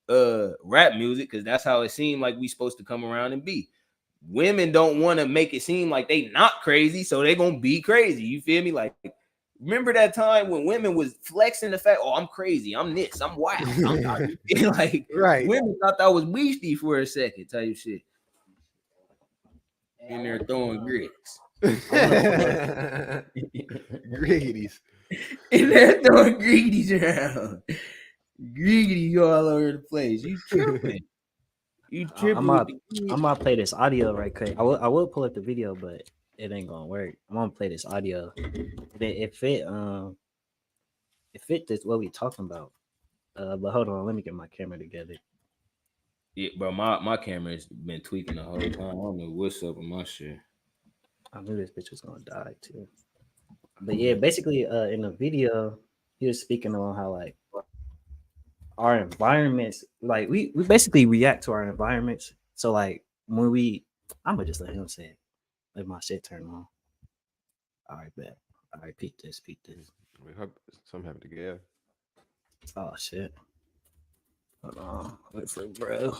[SPEAKER 3] rap music, because that's how it seemed like we supposed to come around and be. women don't want to make it seem like they not crazy, so they gonna be crazy. You feel me? Like, remember that time when women was flexing the fact, oh, I'm crazy, I'm this, I'm wild. Like,
[SPEAKER 4] Right.
[SPEAKER 3] women thought that was beastie for a second, type shit. In there throwing grits.
[SPEAKER 4] Griggities.
[SPEAKER 3] In there throwing greedies around. Greedy all over the place. You tripping. You tripping.
[SPEAKER 2] I'm gonna play this audio right quick. I will pull up the video, but it ain't gonna work. I'm gonna play this audio. If it this what we talking about. But hold on, let me get my camera together.
[SPEAKER 3] Yeah, bro, my camera's been tweaking the whole time. I don't know what's up with my shit.
[SPEAKER 2] I knew this bitch was gonna die too. But yeah, basically, in the video, he was speaking on how like our environments, like we basically react to our environments. So like when I'm gonna just let him say it. Let my shit turn on. All right, bet. All right, peep this.
[SPEAKER 4] We hope something happened to Gav.
[SPEAKER 2] Oh shit. Hold on. Wait for it, bro.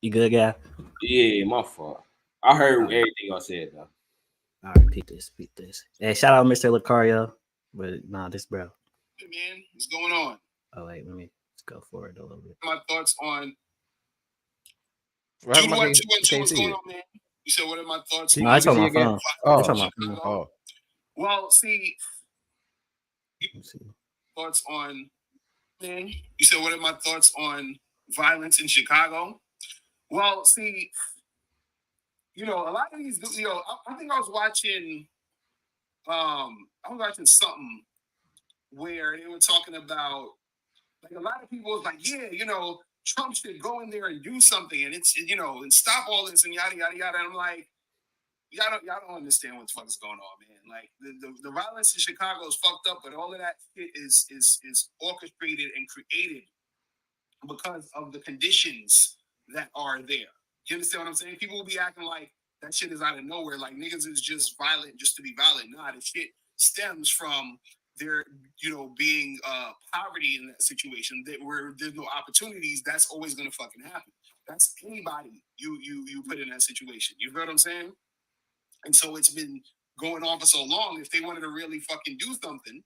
[SPEAKER 2] You good, guy?
[SPEAKER 3] Yeah, my fault. I heard everything I said though.
[SPEAKER 2] All right, peep this. Hey, shout out Mr. Lucario. But nah, this bro.
[SPEAKER 6] Hey man, what's going on?
[SPEAKER 2] Oh wait, let's go forward a little bit.
[SPEAKER 6] My thoughts on
[SPEAKER 4] What's
[SPEAKER 6] 2 1 2 1 2. What's going on, man? You said what are my thoughts?
[SPEAKER 2] No, it's on my phone. It's on my phone.
[SPEAKER 4] Oh.
[SPEAKER 6] Well, see,
[SPEAKER 2] Let's see.
[SPEAKER 6] thoughts on, man. You said what are my thoughts on violence in Chicago? Well, see, a lot of these, I think I was watching something where they were talking about, like, a lot of people was like, yeah, Trump should go in there and do something, and it's, and stop all this and yada yada yada. And I'm like, y'all don't understand what the fuck is going on, man. Like the violence in Chicago is fucked up, but all of that shit is orchestrated and created because of the conditions that are there. You understand what I'm saying? People will be acting like that shit is out of nowhere, like niggas is just violent just to be violent. Nah, the shit stems from there, being poverty in that situation, that where there's no opportunities. That's always gonna fucking happen. That's anybody you put in that situation. You know what I'm saying? And so it's been going on for so long. If they wanted to really fucking do something,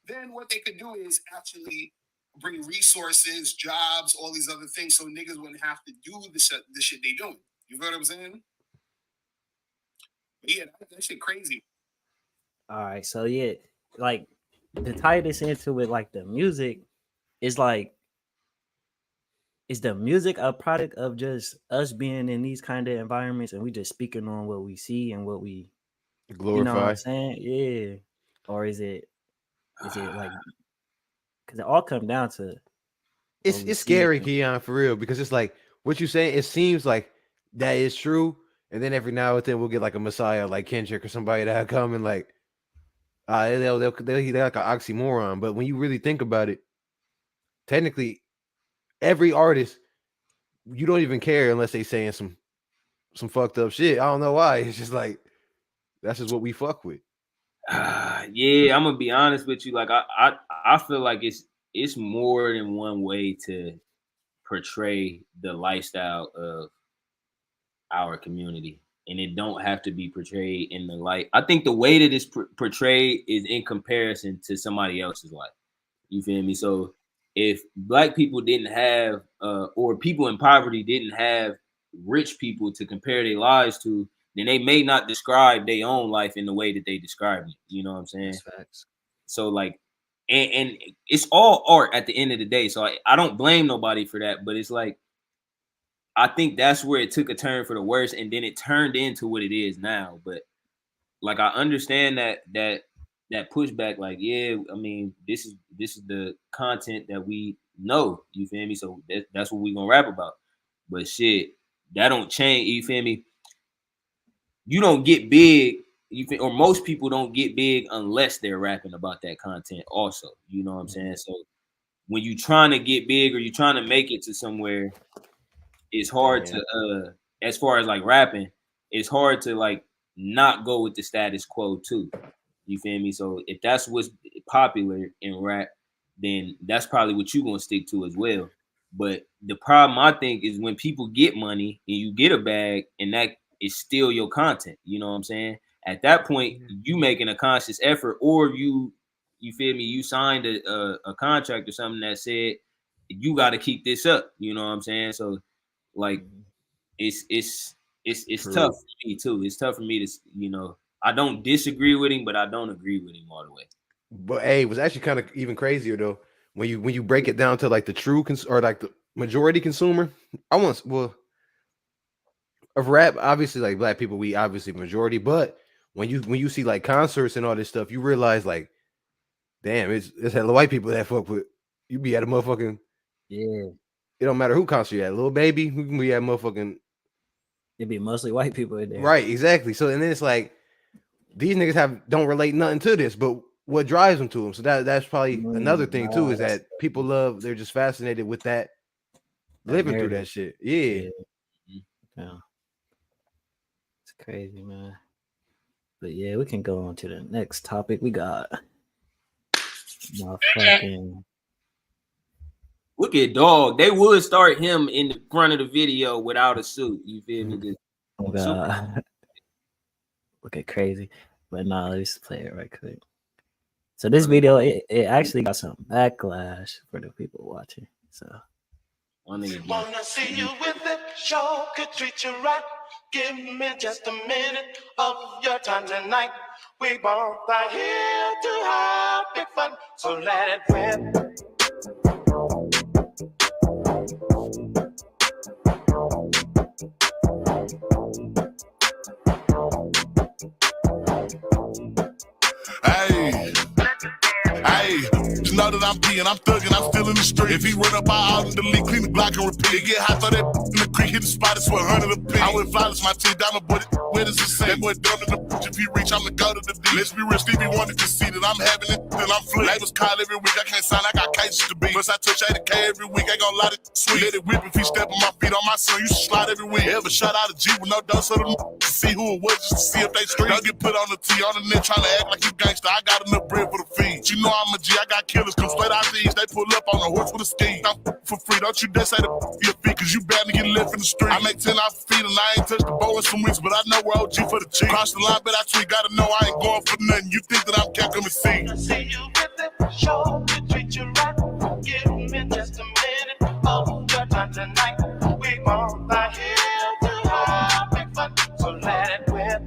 [SPEAKER 6] then what they could do is actually bring resources, jobs, all these other things, so niggas wouldn't have to do the shit they doing. You know what I'm saying? But yeah, that shit crazy.
[SPEAKER 2] All right, so yeah, like to tie this into with like the music is like, is the music a product of just us being in these kind of environments and we just speaking on what we see and what we
[SPEAKER 4] glorify?
[SPEAKER 2] You know what I'm saying? Yeah. Or is it like, because it all come down to
[SPEAKER 4] it's scary, Keon, for real, because it's like what you saying. It seems like that is true, and then every now and then we'll get like a messiah like Kendrick or somebody that come and like they're like an oxymoron. But when you really think about it, technically, every artist, you don't even care unless they saying some fucked up shit. I don't know why. It's just like that's just what we fuck with.
[SPEAKER 3] Yeah, I'm gonna be honest with you. Like I feel like it's more than one way to portray the lifestyle of our community, and it don't have to be portrayed in the light. I think the way that it's portrayed is in comparison to somebody else's life. You feel me? So if Black people didn't have, or people in poverty didn't have rich people to compare their lives to, then they may not describe their own life in the way that they describe it. You know what I'm saying?
[SPEAKER 2] That's facts.
[SPEAKER 3] So like, and it's all art at the end of the day. So I don't blame nobody for that, but it's like, I think that's where it took a turn for the worse, and then it turned into what it is now. But like, I understand that pushback. Like, yeah, I mean, this is the content that we know. You feel me? So that's what we gonna rap about. But shit, that don't change. You feel me? You don't get big. Or most people don't get big unless they're rapping about that content. Also, you know what I'm saying? So when you trying to get big or you trying to make it to somewhere, it's hard to as far as like rapping, it's hard to like not go with the status quo too. You feel me? So if that's what's popular in rap, then that's probably what you're gonna stick to as well. But the problem I think is when people get money and you get a bag and that is still your content. You know what I'm saying? At that point, you making a conscious effort, or you feel me? You signed a contract or something that said you got to keep this up. You know what I'm saying? So like it's tough for me too. It's tough for me to, you know, I don't disagree with him, but I don't agree with him all the way. But
[SPEAKER 4] hey, it was actually kind of even crazier though when you break it down to like the true or like the majority consumer. Of rap, obviously, like black people, we obviously majority, but when you see like concerts and all this stuff, you realize like, damn, it's hella white people that fuck with. You be at a motherfucking
[SPEAKER 2] Yeah.
[SPEAKER 4] It don't matter who concert you at, Lil Baby, who can be at motherfucking.
[SPEAKER 2] It'd be mostly white people in there.
[SPEAKER 4] Right, exactly. So and then it's like these niggas don't relate nothing to this, but what drives them to them. So that's probably another thing too, is that people they're just fascinated with that living through that shit. Yeah.
[SPEAKER 2] It's crazy, man. But yeah, we can go on to the next topic. We got motherfucking.
[SPEAKER 3] Look at Dog. They would start him in the front of the video without a suit. You feel me?
[SPEAKER 2] Look at crazy. But nah, let's play it right quick. So this video, it actually got some backlash for the people watching. So
[SPEAKER 7] wanna see you with it, show could treat you right. Give me just a minute of your time tonight. We both are here to have big fun, so let it rip.
[SPEAKER 6] Hey, just know that I'm peeing, I'm thugging, I'm still in the street. If he run up, I out and delete, clean the block and repeat. Get hot, throw that in the creek, hit the spot, it's 100 a piece. I went flawless, my team diamond, but where does it say? That boy dumb in the if he reach, I'm the go to the D. Let's be real, Stevie wanted to see that I'm having it, then I'm flipped. Labels call every week, I can't sign, I got cases to beat. Plus I touch 80K every week, I gon' lie to sweet. Let it whip if he step on my feet on my son, you should slide every week. Ever shot out a G with no dose of them to see who it was, just to see if they street. Don't get put on the T on the net, trying to act like you gangster. I got enough bread for the feed. You know I'm a G, I got killers come straight out these. They pull up on a horse with a ski. I'm for free, don't you dare say the your feet, cause you bound to get left in the street. I make 10 off the feet and I ain't touched the bowl in some weeks, but I know we're OG for the cheap. Cross the line, but I tweet, gotta know I ain't going for nothing. You think that I'm kept me see?
[SPEAKER 7] See you with it, show to treat you right. Give me just a minute of your time tonight. We both are here to have big fun, so let it rip.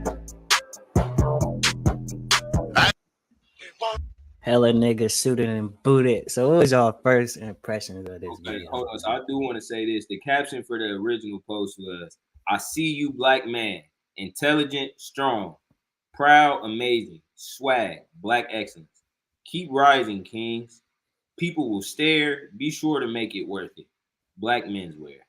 [SPEAKER 2] Hella niggas suited and booted. So what was y'all first impressions of this video?
[SPEAKER 3] Hold on. So I do want to say this. The caption for the original post was, I see you, black man, intelligent, strong, proud, amazing, swag, black excellence. Keep rising, kings. People will stare. Be sure to make it worth it. Black menswear.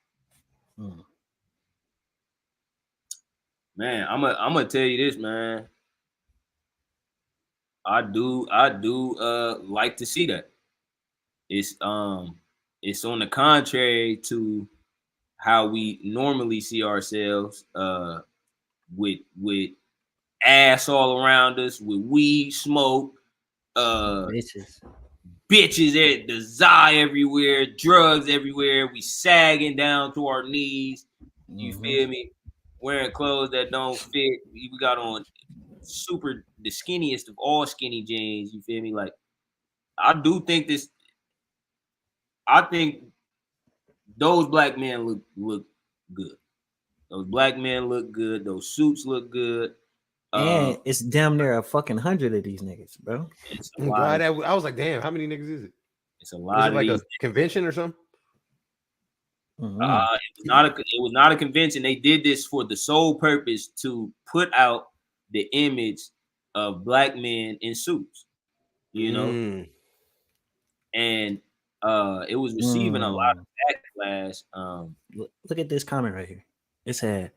[SPEAKER 3] Man, I'm gonna tell you this, man. I do like to see that. It's on the contrary to how we normally see ourselves, with ass all around us, with weed smoke, bitches at desire everywhere, drugs everywhere. We sagging down to our knees. You feel me? Wearing clothes that don't fit. We got on the skinniest of all skinny jeans. You feel me? Like, I think those black men look good. Those black men look good. Those suits look good.
[SPEAKER 2] And it's damn near a fucking 100 of these niggas, bro.
[SPEAKER 4] I was like, damn, how many niggas is it?
[SPEAKER 3] It's a lot.
[SPEAKER 4] Is it like a convention or something?
[SPEAKER 3] It was not a convention. They did this for the sole purpose to put out the image of black men in suits, you know, and it was receiving a lot of backlash.
[SPEAKER 2] Look at this comment right here. It said,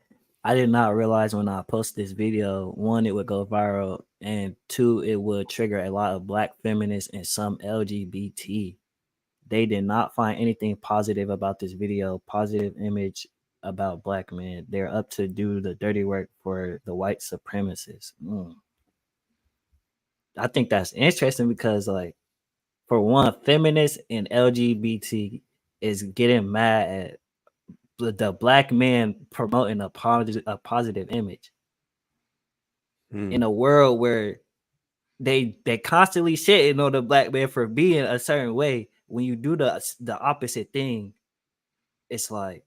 [SPEAKER 2] I did not realize when I post this video, 1, it would go viral, and 2, it would trigger a lot of black feminists and some LGBT. They did not find anything positive about this video, positive image about black men. They're up to do the dirty work for the white supremacists. I think that's interesting because, like, for one, feminists and LGBT is getting mad at the black man promoting a positive image in a world where they constantly shitting on the black man for being a certain way. When you do the opposite thing, it's like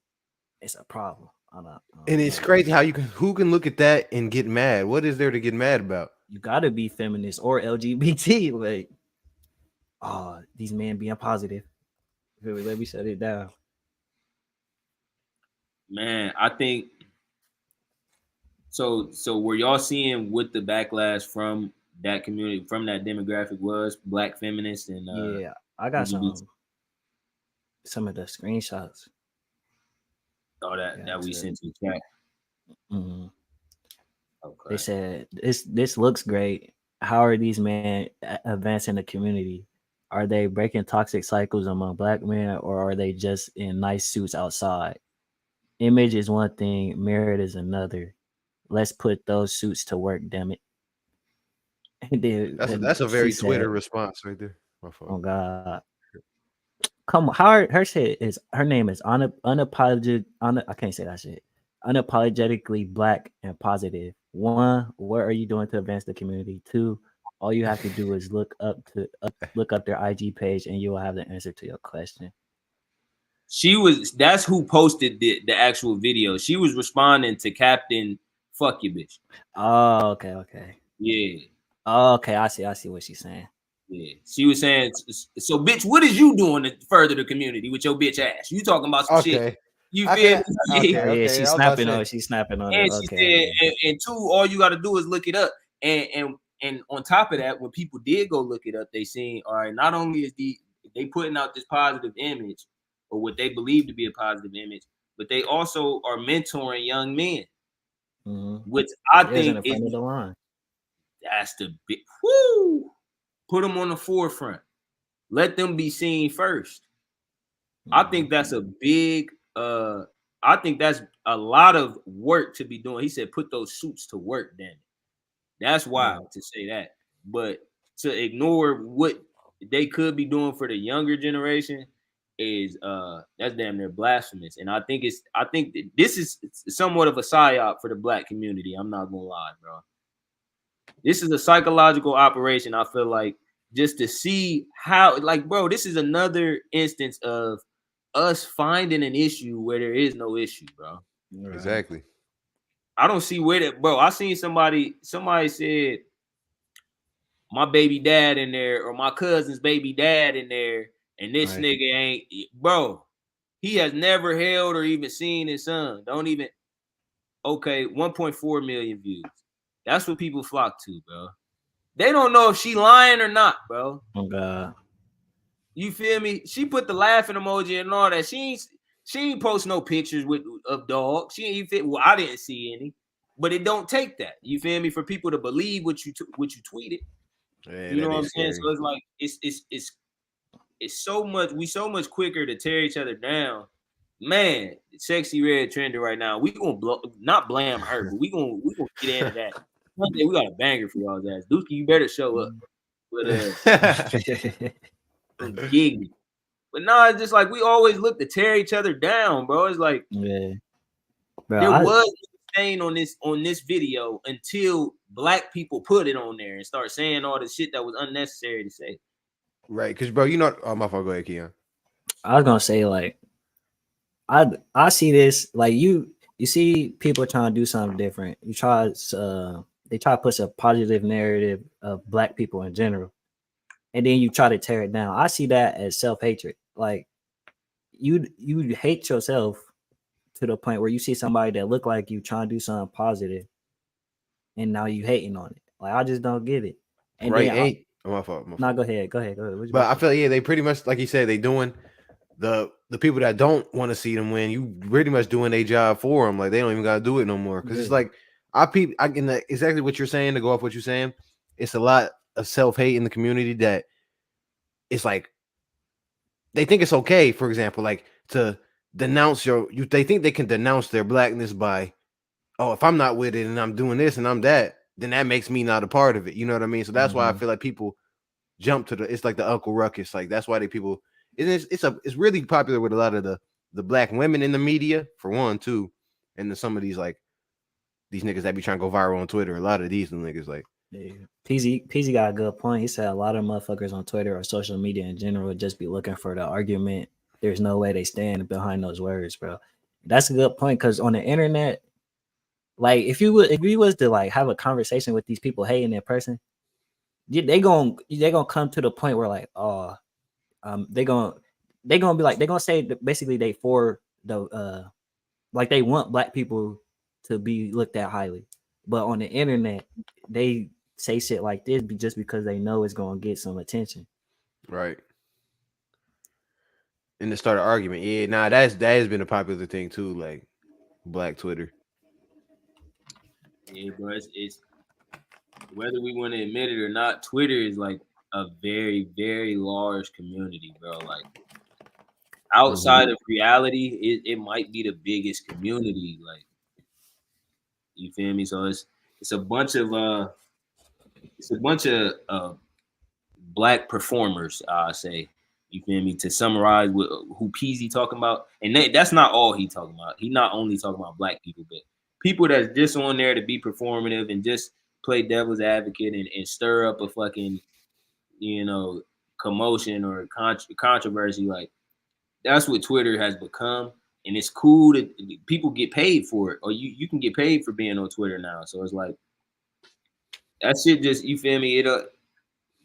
[SPEAKER 2] it's a problem. I don't
[SPEAKER 4] And it's
[SPEAKER 2] know.
[SPEAKER 4] crazy how who can look at that and get mad? What is there to get mad about?
[SPEAKER 2] You gotta be feminist or LGBT. Like, oh, these men being positive. Let me shut it down.
[SPEAKER 3] Man, I think so. Were y'all seeing what the backlash from that community, from that demographic was? Black feminists and
[SPEAKER 2] Yeah, I got
[SPEAKER 3] LGBT?
[SPEAKER 2] some of the screenshots.
[SPEAKER 3] Oh, that we sent to the chat.
[SPEAKER 2] Mm-hmm.
[SPEAKER 3] Okay.
[SPEAKER 2] They said this looks great. How are these men advancing the community? Are they breaking toxic cycles among black men, or are they just in nice suits outside? Image is one thing, merit is another. Let's put those suits to work, damn it.
[SPEAKER 4] That's a very Twitter response right there. My fault.
[SPEAKER 2] Oh God. Come on, her name is unapologetic. I can't say that shit. Unapologetically black and positive. One, what are you doing to advance the community? Two, all you have to do is look up their IG page and you will have the answer to your question.
[SPEAKER 3] That's who posted the actual video. She was responding to Captain Fuck You Bitch.
[SPEAKER 2] Oh, okay.
[SPEAKER 3] Yeah.
[SPEAKER 2] Oh, okay, I see what she's saying.
[SPEAKER 3] Yeah. She was saying, so bitch, what is you doing to further the community with your bitch ass? You talking about some shit. You feel me?
[SPEAKER 2] Okay, she's snapping on it.
[SPEAKER 3] And she said, and two, all you gotta do is look it up. And on top of that, when people did go look it up, they seen, all right, not only is they putting out this positive image, or what they believe to be a positive image, but they also are mentoring young men, which I think is
[SPEAKER 2] the line.
[SPEAKER 3] That's the big whoo. Put them on the forefront. Let them be seen first. I think that's a big I think that's a lot of work to be doing. He said put those suits to work, damn it. That's wild to say that. But to ignore what they could be doing for the younger generation is that's damn near blasphemous. And I think this is somewhat of a psyop for the black community. I'm not gonna lie, bro. This is a psychological operation, I feel like, just to see how, like, bro, this is another instance of us finding an issue where there is no issue, bro.
[SPEAKER 4] Exactly.
[SPEAKER 3] I don't see where that, bro. I seen somebody said my baby dad in there, or my cousin's baby dad in there, and this nigga ain't, bro. He has never held or even seen his son. Okay, 1.4 million views. That's what people flock to, bro. They don't know if she lying or not, bro.
[SPEAKER 2] Oh God.
[SPEAKER 3] You feel me? She put the laughing emoji and all that. She ain't post no pictures of dogs. She ain't fit. Well, I didn't see any, but it don't take that. You feel me? For people to believe what you tweeted. Yeah, you know what I'm saying? So it's like it's so much. We so much quicker to tear each other down. Man, Sexy Red trending right now. We gonna not blame her, but we gonna get into that. One day we got a banger for y'all's ass. Dookie, you better show up. But giggity. But no, it's just like we always look to tear each other down, bro. It's like
[SPEAKER 2] bro,
[SPEAKER 3] there was a stain on this video until black people put it on there and start saying all the shit that was unnecessary to say.
[SPEAKER 4] Right, because bro, you know, my fault. Go ahead, Keon.
[SPEAKER 2] I was gonna say, like, I see this, like, you see people trying to do something different. They try to push a positive narrative of black people in general, and then you try to tear it down. I see that as self-hatred. Like, you hate yourself to the point where you see somebody that look like you trying to do something positive, and now you hating on it. Like, I just don't get it. And
[SPEAKER 4] right, my fault.
[SPEAKER 2] No, go ahead.
[SPEAKER 4] But I feel they pretty much, like you said, they doing the people that don't want to see them win. You pretty much doing their job for them. Like, they don't even gotta do it no more. Because it's like I can exactly what you're saying, to go off what you're saying. It's a lot of self-hate in the community that it's like they think it's okay, for example, like to denounce they think they can denounce their blackness by, oh, if I'm not with it and I'm doing this and I'm that, then that makes me not a part of it. You know what I mean? So that's why I feel like people jump to it's like the Uncle Ruckus. Like that's why people it's really popular with a lot of the black women in the media for one too, and then some of these niggas that be trying to go viral on Twitter. A lot of these niggas like.
[SPEAKER 2] Yeah. PZ got a good point. He said a lot of motherfuckers on Twitter or social media in general would just be looking for the argument. There's no way they stand behind those words, bro. That's a good point because on the internet, like if you was to like have a conversation with these people hating in person, they gonna come to the point where like, they gonna be like, they gonna say that basically they for the like they want black people to be looked at highly, but on the internet they say shit like this just because they know it's gonna get some attention.
[SPEAKER 4] Right. And to start an argument. Yeah, nah, that has been a popular thing too, like black Twitter.
[SPEAKER 3] Yeah, bro, it's whether we want to admit it or not, Twitter is like a very, very large community, bro. Like outside of reality, it might be the biggest community. Like, you feel me? So it's a bunch of black performers, I say. You feel me? To summarize what who PZ talking about, and that's not all he talking about. He not only talking about black people, but people that's just on there to be performative and just play devil's advocate and stir up a fucking, commotion or controversy. Like that's what Twitter has become, and it's cool that people get paid for it, or you can get paid for being on Twitter now. So it's like that shit just, you feel me?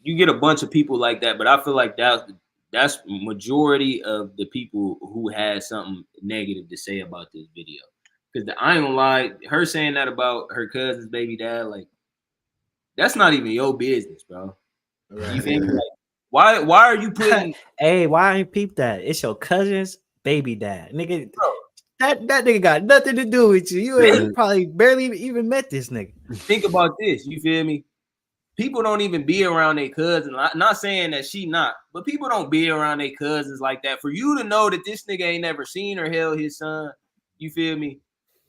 [SPEAKER 3] You get a bunch of people like that, but I feel like that's majority of the people who had something negative to say about this video. Because I ain't gonna lie, her saying that about her cousin's baby dad, like, that's not even your business, bro. You feel me? Like, why are you putting
[SPEAKER 2] hey, why ain't peep that? It's your cousin's baby dad. Nigga, bro, that nigga got nothing to do with you. You ain't probably barely even met this nigga.
[SPEAKER 3] Think about this, you feel me? People don't even be around their cousins. Not saying that she not, but people don't be around their cousins like that. For you to know that this nigga ain't never seen or held his son, you feel me?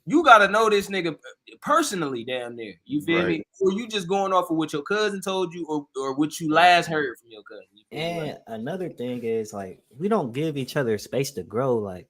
[SPEAKER 3] You gotta know this nigga personally, damn near. You feel me? Or you just going off of what your cousin told you, or what you last heard from your cousin.
[SPEAKER 2] And another thing is like we don't give each other space to grow. Like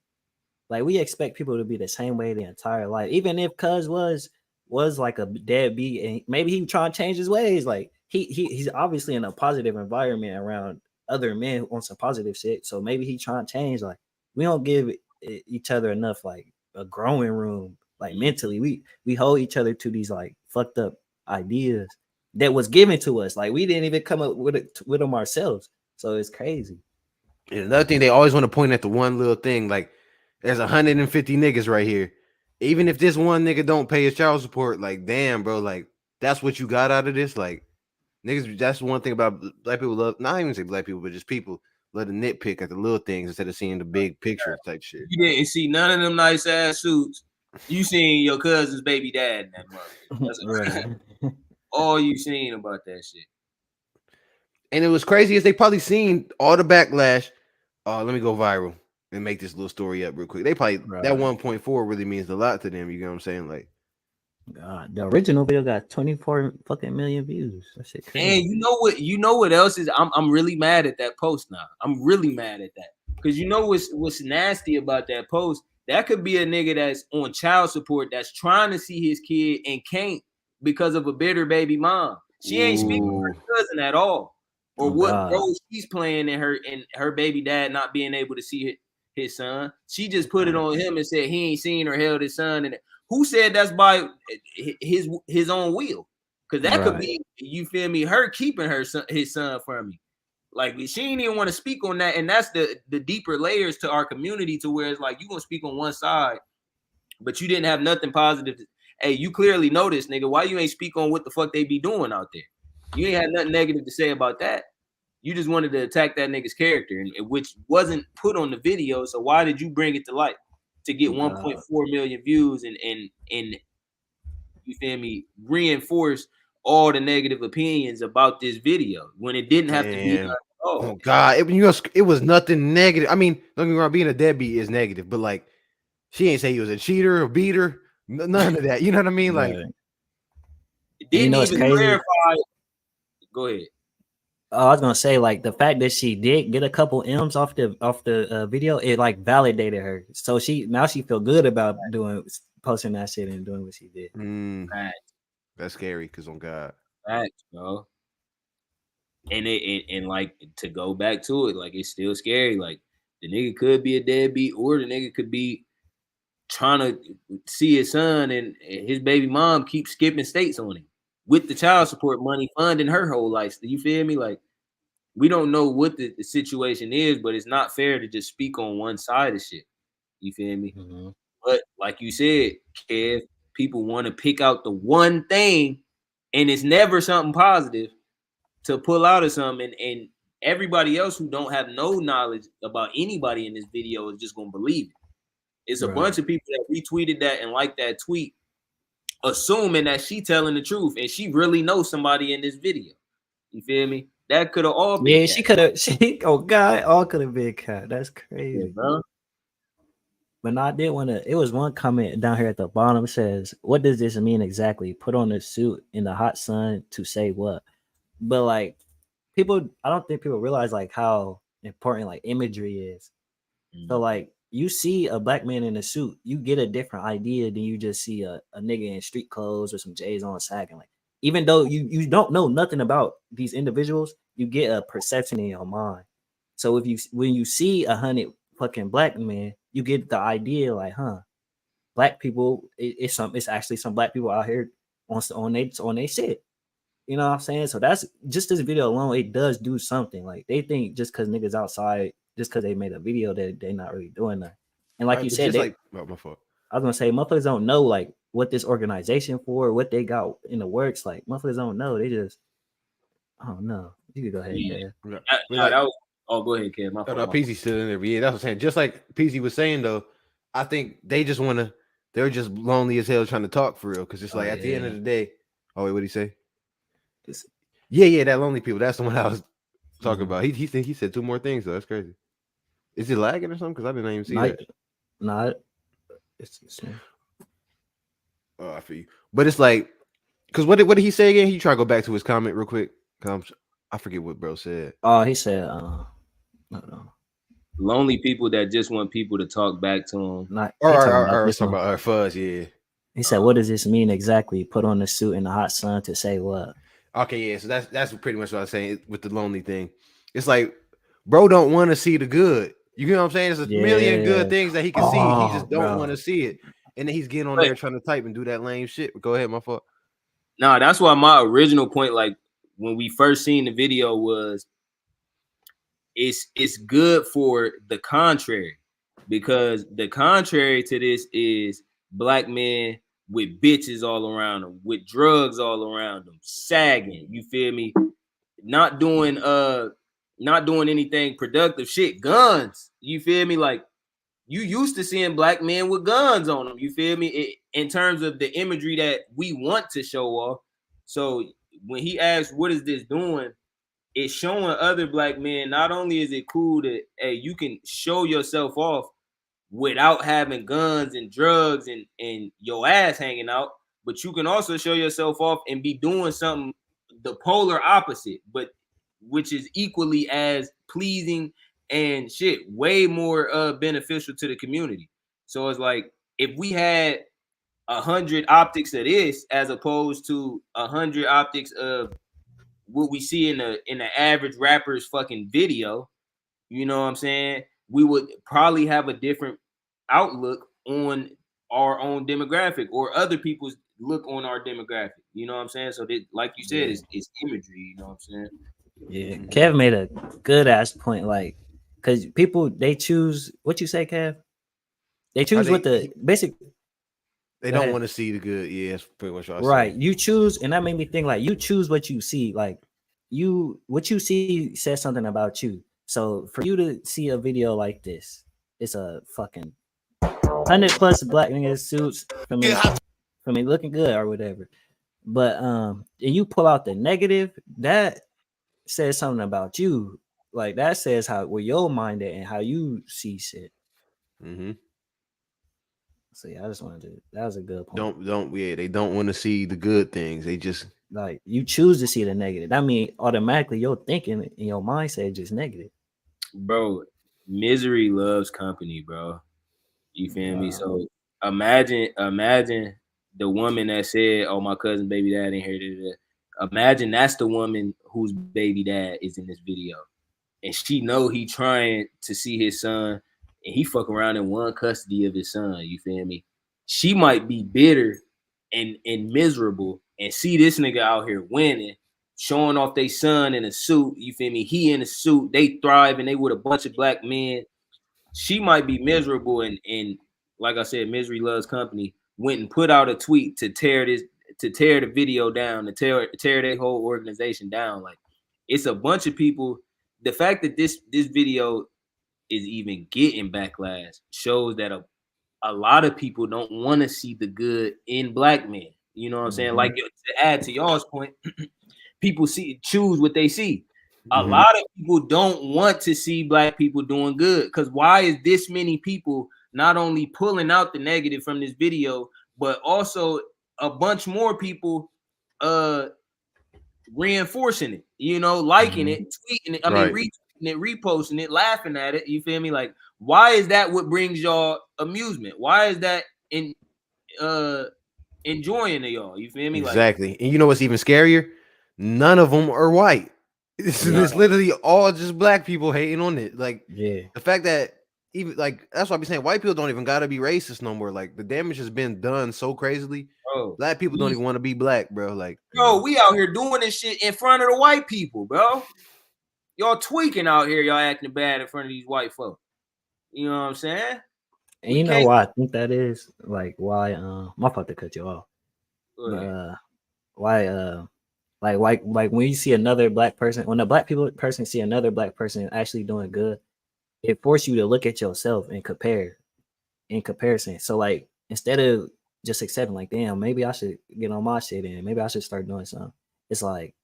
[SPEAKER 2] we expect people to be the same way the entire life, even if cuz was like a deadbeat and maybe he trying to change his ways. Like he's obviously in a positive environment around other men on some positive shit. So maybe he trying to change. Like we don't give each other enough like a growing room. Like mentally, we hold each other to these like fucked up ideas that was given to us. Like we didn't even come up with them ourselves. So it's crazy.
[SPEAKER 4] And another thing, they always want to point at the one little thing. Like there's 150 niggas right here. Even if this one nigga don't pay his child support, like damn, bro, like that's what you got out of this. Like niggas, that's one thing about black people love. Not even say black people, but just people love to nitpick at the little things instead of seeing the big picture type shit.
[SPEAKER 3] You didn't see none of them nice ass suits. You seen your cousin's baby dad in that mother. That's right. All you seen about that shit.
[SPEAKER 4] And it was crazy is they probably seen all the backlash. Oh, let me go viral and make this little story up real quick. They probably that 1.4 really means a lot to them. You know what I'm saying? Like,
[SPEAKER 2] God, the original video got 24 fucking million views. That shit crazy.
[SPEAKER 3] And you know what else is? I'm really mad at that post now. I'm really mad at that because you know what's nasty about that post? That could be a nigga that's on child support that's trying to see his kid and can't because of a bitter baby mom. She ain't speaking to her cousin at all. Or what role she's playing in her baby dad not being able to see his son. She just put it on him and said he ain't seen or held his son. And who said that's by his own will? Because that could be, you feel me, her keeping his son from me. Like she ain't even want to speak on that. And that's the deeper layers to our community to where it's like you gonna speak on one side, but you didn't have nothing positive. Hey, you clearly know this, nigga. Why you ain't speak on what the fuck they be doing out there? You ain't had nothing negative to say about that. You just wanted to attack that nigga's character, which wasn't put on the video. So why did you bring it to light to get 1.4 million views and you feel me, reinforce all the negative opinions about this video when it didn't have to be done at all?
[SPEAKER 4] Oh God, it was nothing negative. I mean, don't get me wrong, being a deadbeat is negative, but like she ain't say he was a cheater or beater, none of that. You know what I mean? Like
[SPEAKER 3] it didn't even clarify. Go ahead.
[SPEAKER 2] I was gonna say, like, the fact that she did get a couple M's off the video, it like validated her. So she feel good about posting that shit and doing what she did.
[SPEAKER 3] Facts,
[SPEAKER 4] That's scary, because on God.
[SPEAKER 3] facts, bro. And like, to go back to it, like, it's still scary. Like, the nigga could be a deadbeat, or the nigga could be trying to see his son, and his baby mom keeps skipping states on him with the child support money funding her whole life. You feel me? Like, we don't know what the situation is, but it's not fair to just speak on one side of shit. You feel me?
[SPEAKER 2] Mm-hmm.
[SPEAKER 3] But like you said, Kev, people want to pick out the one thing, and it's never something positive to pull out of something, and everybody else who don't have no knowledge about anybody in this video is just gonna believe it. It's a bunch of people that retweeted that and liked that tweet, assuming that she telling the truth, and she really knows somebody in this video. You feel me? That could have all been.
[SPEAKER 2] Yeah, she could have. Oh God, all could have been cat. That's crazy,
[SPEAKER 3] Yeah, bro.
[SPEAKER 2] But no, I did want to. It was one comment down here at the bottom says, "What does this mean exactly? Put on a suit in the hot sun to say what?" But like, people, I don't think people realize like how important like imagery is. So like, you see a black man in a suit, you get a different idea than you just see a nigga in street clothes or some J's on sagging. Like, even though you don't know nothing about these individuals, you get a perception in your mind. So when you see 100 fucking black men, you get the idea like, huh, black people, it's actually some black people out here on they shit. You know what I'm saying? So that's just this video alone. It does do something. Like, they think just because niggas outside, just because they made a video, that they're not really doing that. And like you said,
[SPEAKER 4] like, my fault.
[SPEAKER 2] I was gonna say, motherfuckers don't know like what this organization for, what they got in the works. Like, motherfuckers don't know. They just, I don't know. You could go ahead.
[SPEAKER 3] Yeah.
[SPEAKER 2] Yeah.
[SPEAKER 3] That was. Oh, go ahead, kid. My fault.
[SPEAKER 4] No, PZ still in there. But yeah, that's what I'm saying. Just like PZ was saying though, I think they just want to. They're just lonely as hell trying to talk for real. Because it's like at the end of the day. Oh wait, what did he say? Yeah, that lonely people. That's the one I was talking about. He said two more things though. That's crazy. Is it lagging or something? Because I didn't even see that.
[SPEAKER 2] Not. It's
[SPEAKER 4] Oh, I feel you. But it's like, because what did he say again? He tried to go back to his comment real quick. I forget what bro said.
[SPEAKER 2] Oh, he said, I don't know.
[SPEAKER 3] Lonely people that just want people to talk back to them.
[SPEAKER 2] Not
[SPEAKER 4] talking about Fuzz, yeah.
[SPEAKER 2] He said, "What does this mean exactly? Put on the suit in the hot sun to say what?"
[SPEAKER 4] Okay, yeah. So that's pretty much what I was saying with the lonely thing. It's like, bro, don't want to see the good. You know what I'm saying? There's a million good things that he can see. He just don't want to see it, and then he's getting on there trying to type and do that lame shit. But go ahead, my fault.
[SPEAKER 3] No, that's why my original point, like when we first seen the video, was it's good for the contrary, because the contrary to this is black men with bitches all around them, with drugs all around them, sagging. You feel me? Not doing anything productive. Shit, guns. You feel me? Like, you used to seeing black men with guns on them. You feel me? In terms of the imagery that we want to show off. So when he asked, "What is this doing?" It's showing other black men, not only is it cool that, hey, you can show yourself off without having guns and drugs and your ass hanging out, but you can also show yourself off and be doing something the polar opposite, but which is equally as pleasing and shit, way more beneficial to the community. So it's like, if we had 100 optics of this as opposed to 100 optics of what we see in the average rapper's fucking video, you know what I'm saying? We would probably have a different outlook on our own demographic, or other people's look on our demographic. You know what I'm saying? So that, like you said, it's imagery. You know what I'm saying?
[SPEAKER 2] Yeah, Kev made a good ass point. Like, because people, they choose what you say, Kev. They choose what the basic.
[SPEAKER 4] They don't want to see the good. Yeah, that's pretty much what I
[SPEAKER 2] right.
[SPEAKER 4] said.
[SPEAKER 2] You choose, and that made me think. Like, you choose what you see. Like, what you see says something about you. So for you to see a video like this, it's a fucking 100+ black niggas suits from me looking good or whatever. But and you pull out the negative, that says something about you. Like, that says where your mind at and how you see shit.
[SPEAKER 4] Mm-hmm.
[SPEAKER 2] So yeah, I just wanted to. That was a good point.
[SPEAKER 4] They don't want to see the good things. They just
[SPEAKER 2] like you choose to see the negative. That mean automatically your thinking in your mindset is just negative.
[SPEAKER 3] Bro, misery loves company, bro. You feel me? So imagine the woman that said, "Oh, my cousin baby dad in here." Da, da, da. Imagine that's the woman whose baby dad is in this video, and she know he trying to see his son, and he fuck around and want custody of his son. You feel me? She might be bitter and miserable, and see this nigga out here winning, showing off their son in a suit. You feel me? He in a suit. They thrive, and they with a bunch of black men. She might be miserable, and like I said, misery loves company. Went and put out a tweet to tear the video down, to tear their whole organization down. Like, it's a bunch of people. The fact that this video is even getting backlash shows that a lot of people don't want to see the good in black men. You know what I'm saying? Like, to add to y'all's point, people choose what they see. A lot of people don't want to see black people doing good, because why is this many people not only pulling out the negative from this video, but also a bunch more people reinforcing it, you know, liking it, tweeting it, retweeting it, reposting it, laughing at it. You feel me? Like, why is that what brings y'all amusement? Why is that enjoying to y'all? You feel me?
[SPEAKER 4] Exactly. Like, and you know what's even scarier? None of them are white. It's literally all just black people hating on it. Like, the fact that even like, that's why I be saying white people don't even gotta be racist no more. Like, the damage has been done so crazily. Bro, black people don't even want to be black, bro. Like,
[SPEAKER 3] bro, we out here doing this shit in front of the white people, bro. Y'all tweaking out here, y'all acting bad in front of these white folks. You know what I'm saying?
[SPEAKER 2] And you know why I think that is? Like, why my fault to cut you off. Why like when you see another black person, when a black person see another black person actually doing good, it forces you to look at yourself and compare in comparison. So like, instead of just accepting like, damn, maybe I should get on my shit and maybe I should start doing something, it's like,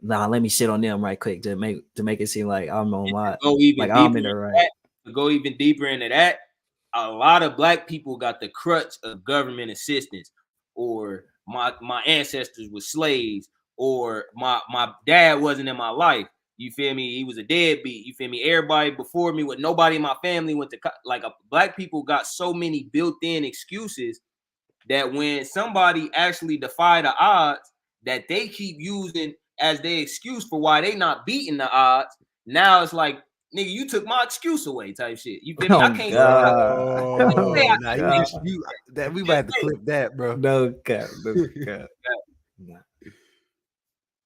[SPEAKER 2] nah, let me shit on them right quick to make it seem like I'm on my, like I'm in the right.
[SPEAKER 3] To go even deeper into that, a lot of black people got the crutch of government assistance, or my ancestors were slaves, or my dad wasn't in my life. You feel me? He was a deadbeat. You feel me? Everybody before me, with nobody in my family went to black people got so many built-in excuses that when somebody actually defy the odds, that they keep using as their excuse for why they not beating the odds. Now it's like, nigga, you took my excuse away, type shit. You feel me? I can't.
[SPEAKER 4] That we might have to clip that, bro.
[SPEAKER 2] No cap.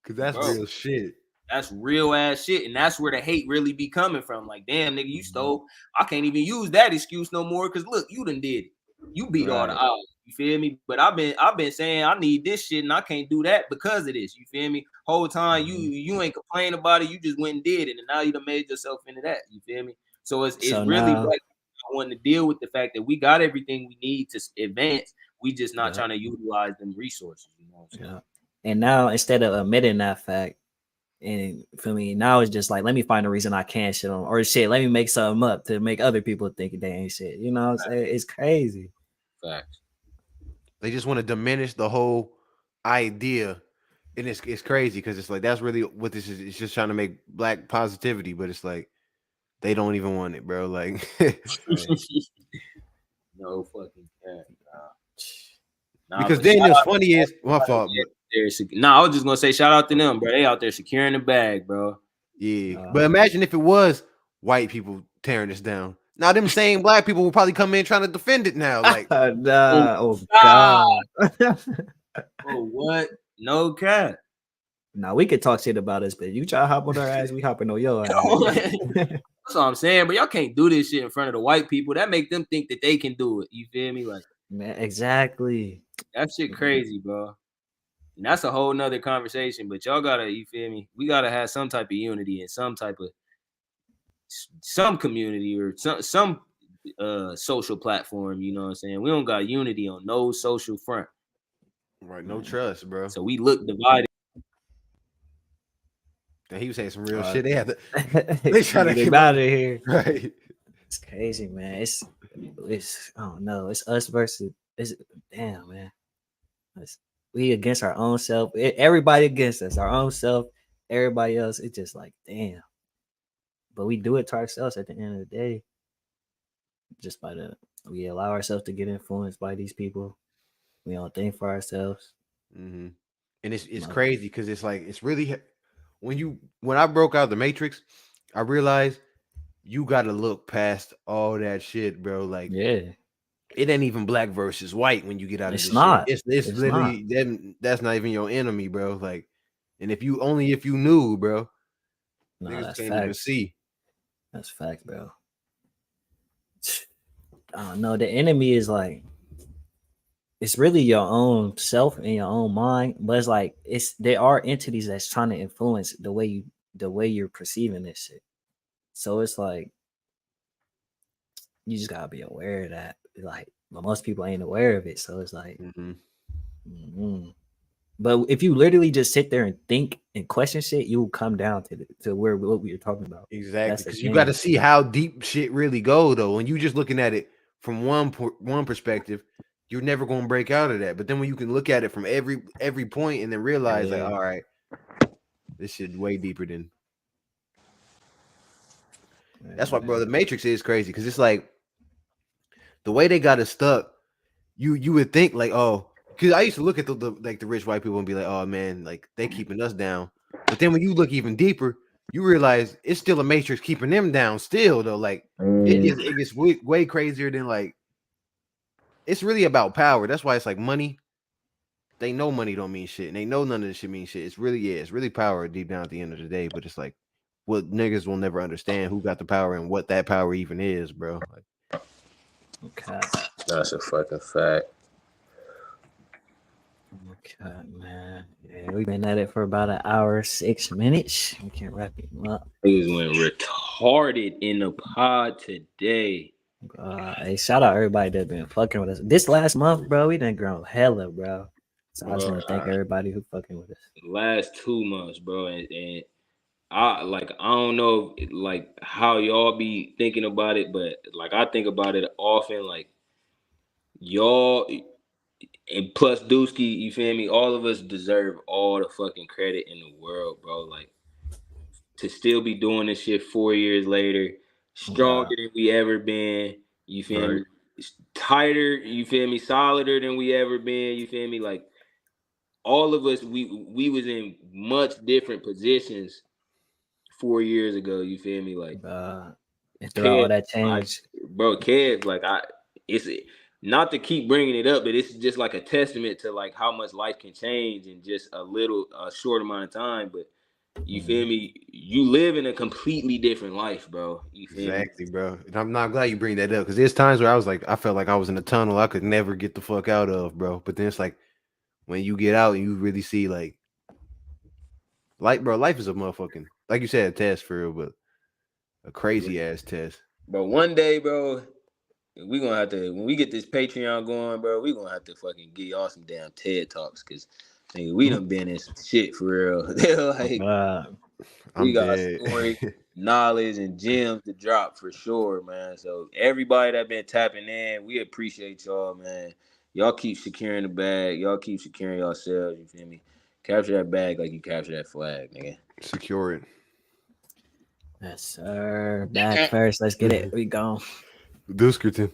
[SPEAKER 4] Cause that's real shit.
[SPEAKER 3] That's real ass shit, and that's where the hate really be coming from. Like, damn, nigga, you stole. I can't even use that excuse no more, because look, you done did it. You beat all the odds. You feel me? But I've been saying I need this shit and I can't do that because of this. You feel me? Whole time you ain't complaining about it. You just went and did it, and now you done made yourself into that. You feel me? So it's really like wanting to deal with the fact that we got everything we need to advance. We just not trying to utilize them resources. You know what I'm saying?
[SPEAKER 2] And now, instead of admitting that fact, and for me, now it's just like, let me find a reason I can't shit on, or shit, let me make something up to make other people think they ain't shit. You know what I'm saying? It's crazy.
[SPEAKER 3] Facts.
[SPEAKER 4] They just want to diminish the whole idea, and it's crazy because it's like, that's really what this is. It's just trying to make black positivity, but it's like they don't even want it, bro. Like,
[SPEAKER 3] no fucking cat.
[SPEAKER 4] Because then what's funny is my fault.
[SPEAKER 3] I was just gonna say shout out to them, bro. They out there securing the bag, bro.
[SPEAKER 4] Yeah, but imagine if it was white people tearing this down. Now them same black people will probably come in trying to defend it now. Like,
[SPEAKER 2] oh God.
[SPEAKER 3] Oh, what? No cap.
[SPEAKER 2] Now we could talk shit about us, but you try to hop on our ass, we hopping on your ass.
[SPEAKER 3] That's what I'm saying, but y'all can't do this shit in front of the white people. That make them think that they can do it. You feel me? Like,
[SPEAKER 2] man, exactly.
[SPEAKER 3] That shit crazy, bro. And that's a whole nother conversation. But y'all gotta, you feel me? We gotta have some type of unity and some type of some community or some social platform. You know what I'm saying? We don't got unity on no social front.
[SPEAKER 4] Right, no trust, bro.
[SPEAKER 3] So we look divided.
[SPEAKER 4] And he was saying some real shit. They have to. They try to
[SPEAKER 2] get out of here.
[SPEAKER 4] Right.
[SPEAKER 2] It's crazy, man. It's I don't know. It's us versus. It's damn, man. we against our own self. Everybody against us, our own self, everybody else. It's just like, damn. But we do it to ourselves at the end of the day. Just we allow ourselves to get influenced by these people. We don't think for ourselves.
[SPEAKER 4] Mm-hmm. And it's crazy because it's like it's really when I broke out the Matrix, I realized you got to look past all that shit, bro. Like,
[SPEAKER 2] yeah,
[SPEAKER 4] it ain't even black versus white when you get out of
[SPEAKER 2] it's
[SPEAKER 4] this
[SPEAKER 2] not.
[SPEAKER 4] shit. It's literally that's not even your enemy, bro. Like, and if you knew, bro,
[SPEAKER 2] No,
[SPEAKER 4] niggas
[SPEAKER 2] that's
[SPEAKER 4] can't even
[SPEAKER 2] facts.
[SPEAKER 4] see.
[SPEAKER 2] That's facts, bro. I don't know. The enemy is like, it's really your own self and your own mind, but it's like there are entities that's trying to influence the way you're perceiving this shit. So it's like you just gotta be aware of that. Like, but most people ain't aware of it. So it's like, But if you literally just sit there and think and question shit, you will come down to where what we were talking about.
[SPEAKER 4] Exactly, because you got to see how deep shit really go, though. When you just looking at it from one perspective, you're never going to break out of that. But then when you can look at it from every point and then realize, like, all right, this shit way deeper than. That's why, bro, the Matrix is crazy because it's like the way they got us stuck. You would think like, oh, because I used to look at the rich white people and be like, oh man, like they keeping us down. But then when you look even deeper, you realize it's still a Matrix keeping them down still, though. Like it gets way crazier than like it's really about power. That's why it's like money. They know money don't mean shit, and they know none of this shit means shit. It's really power deep down at the end of the day. But it's like what niggas will never understand who got the power and what that power even is, bro. Like,
[SPEAKER 2] okay,
[SPEAKER 3] that's a fucking fact.
[SPEAKER 2] Okay, man. Yeah, we've been at it for about an hour, 6 minutes. We can't wrap it up.
[SPEAKER 3] Niggas went retarded in the pod today.
[SPEAKER 2] Hey, shout out everybody that's been fucking with us. This last month, bro, we done grown hella, bro. So I just want to thank everybody who fucking with us.
[SPEAKER 3] Last 2 months, bro, and I don't know like how y'all be thinking about it, but like I think about it often. Like y'all and plus Dusky, you feel me? All of us deserve all the fucking credit in the world, bro. Like to still be doing this shit 4 years later, stronger than we ever been. You feel me? Tighter, you feel me? Solider than we ever been. You feel me? Like all of us, we was in much different positions 4 years ago. You feel me? Like
[SPEAKER 2] and throughout all that change,
[SPEAKER 3] bro, Kev, like it's not to keep bringing it up, but it's just like a testament to like how much life can change in just a short amount of time. But you feel me? You live in a completely different life, bro. You feel
[SPEAKER 4] exactly, bro. And I'm not glad you bring that up because there's times where I felt like I was in a tunnel I could never get the fuck out of, bro. But then it's like when you get out and you really see like bro, life is a motherfucking, like you said, a test for real, but a crazy ass test.
[SPEAKER 3] But one day, bro, we gonna have to, when we get this Patreon going, bro, we gonna have to fucking get y'all some damn TED Talks because we done been in some shit for real. They're like, we got story, knowledge, and gems to drop for sure, man. So everybody that been tapping in, we appreciate y'all, man. Y'all keep securing the bag. Y'all keep securing yourselves. You feel me? Capture that bag like you capture that flag, nigga.
[SPEAKER 4] Secure it.
[SPEAKER 2] Yes, sir. Back first. Let's get it. We go.
[SPEAKER 4] Duskerton.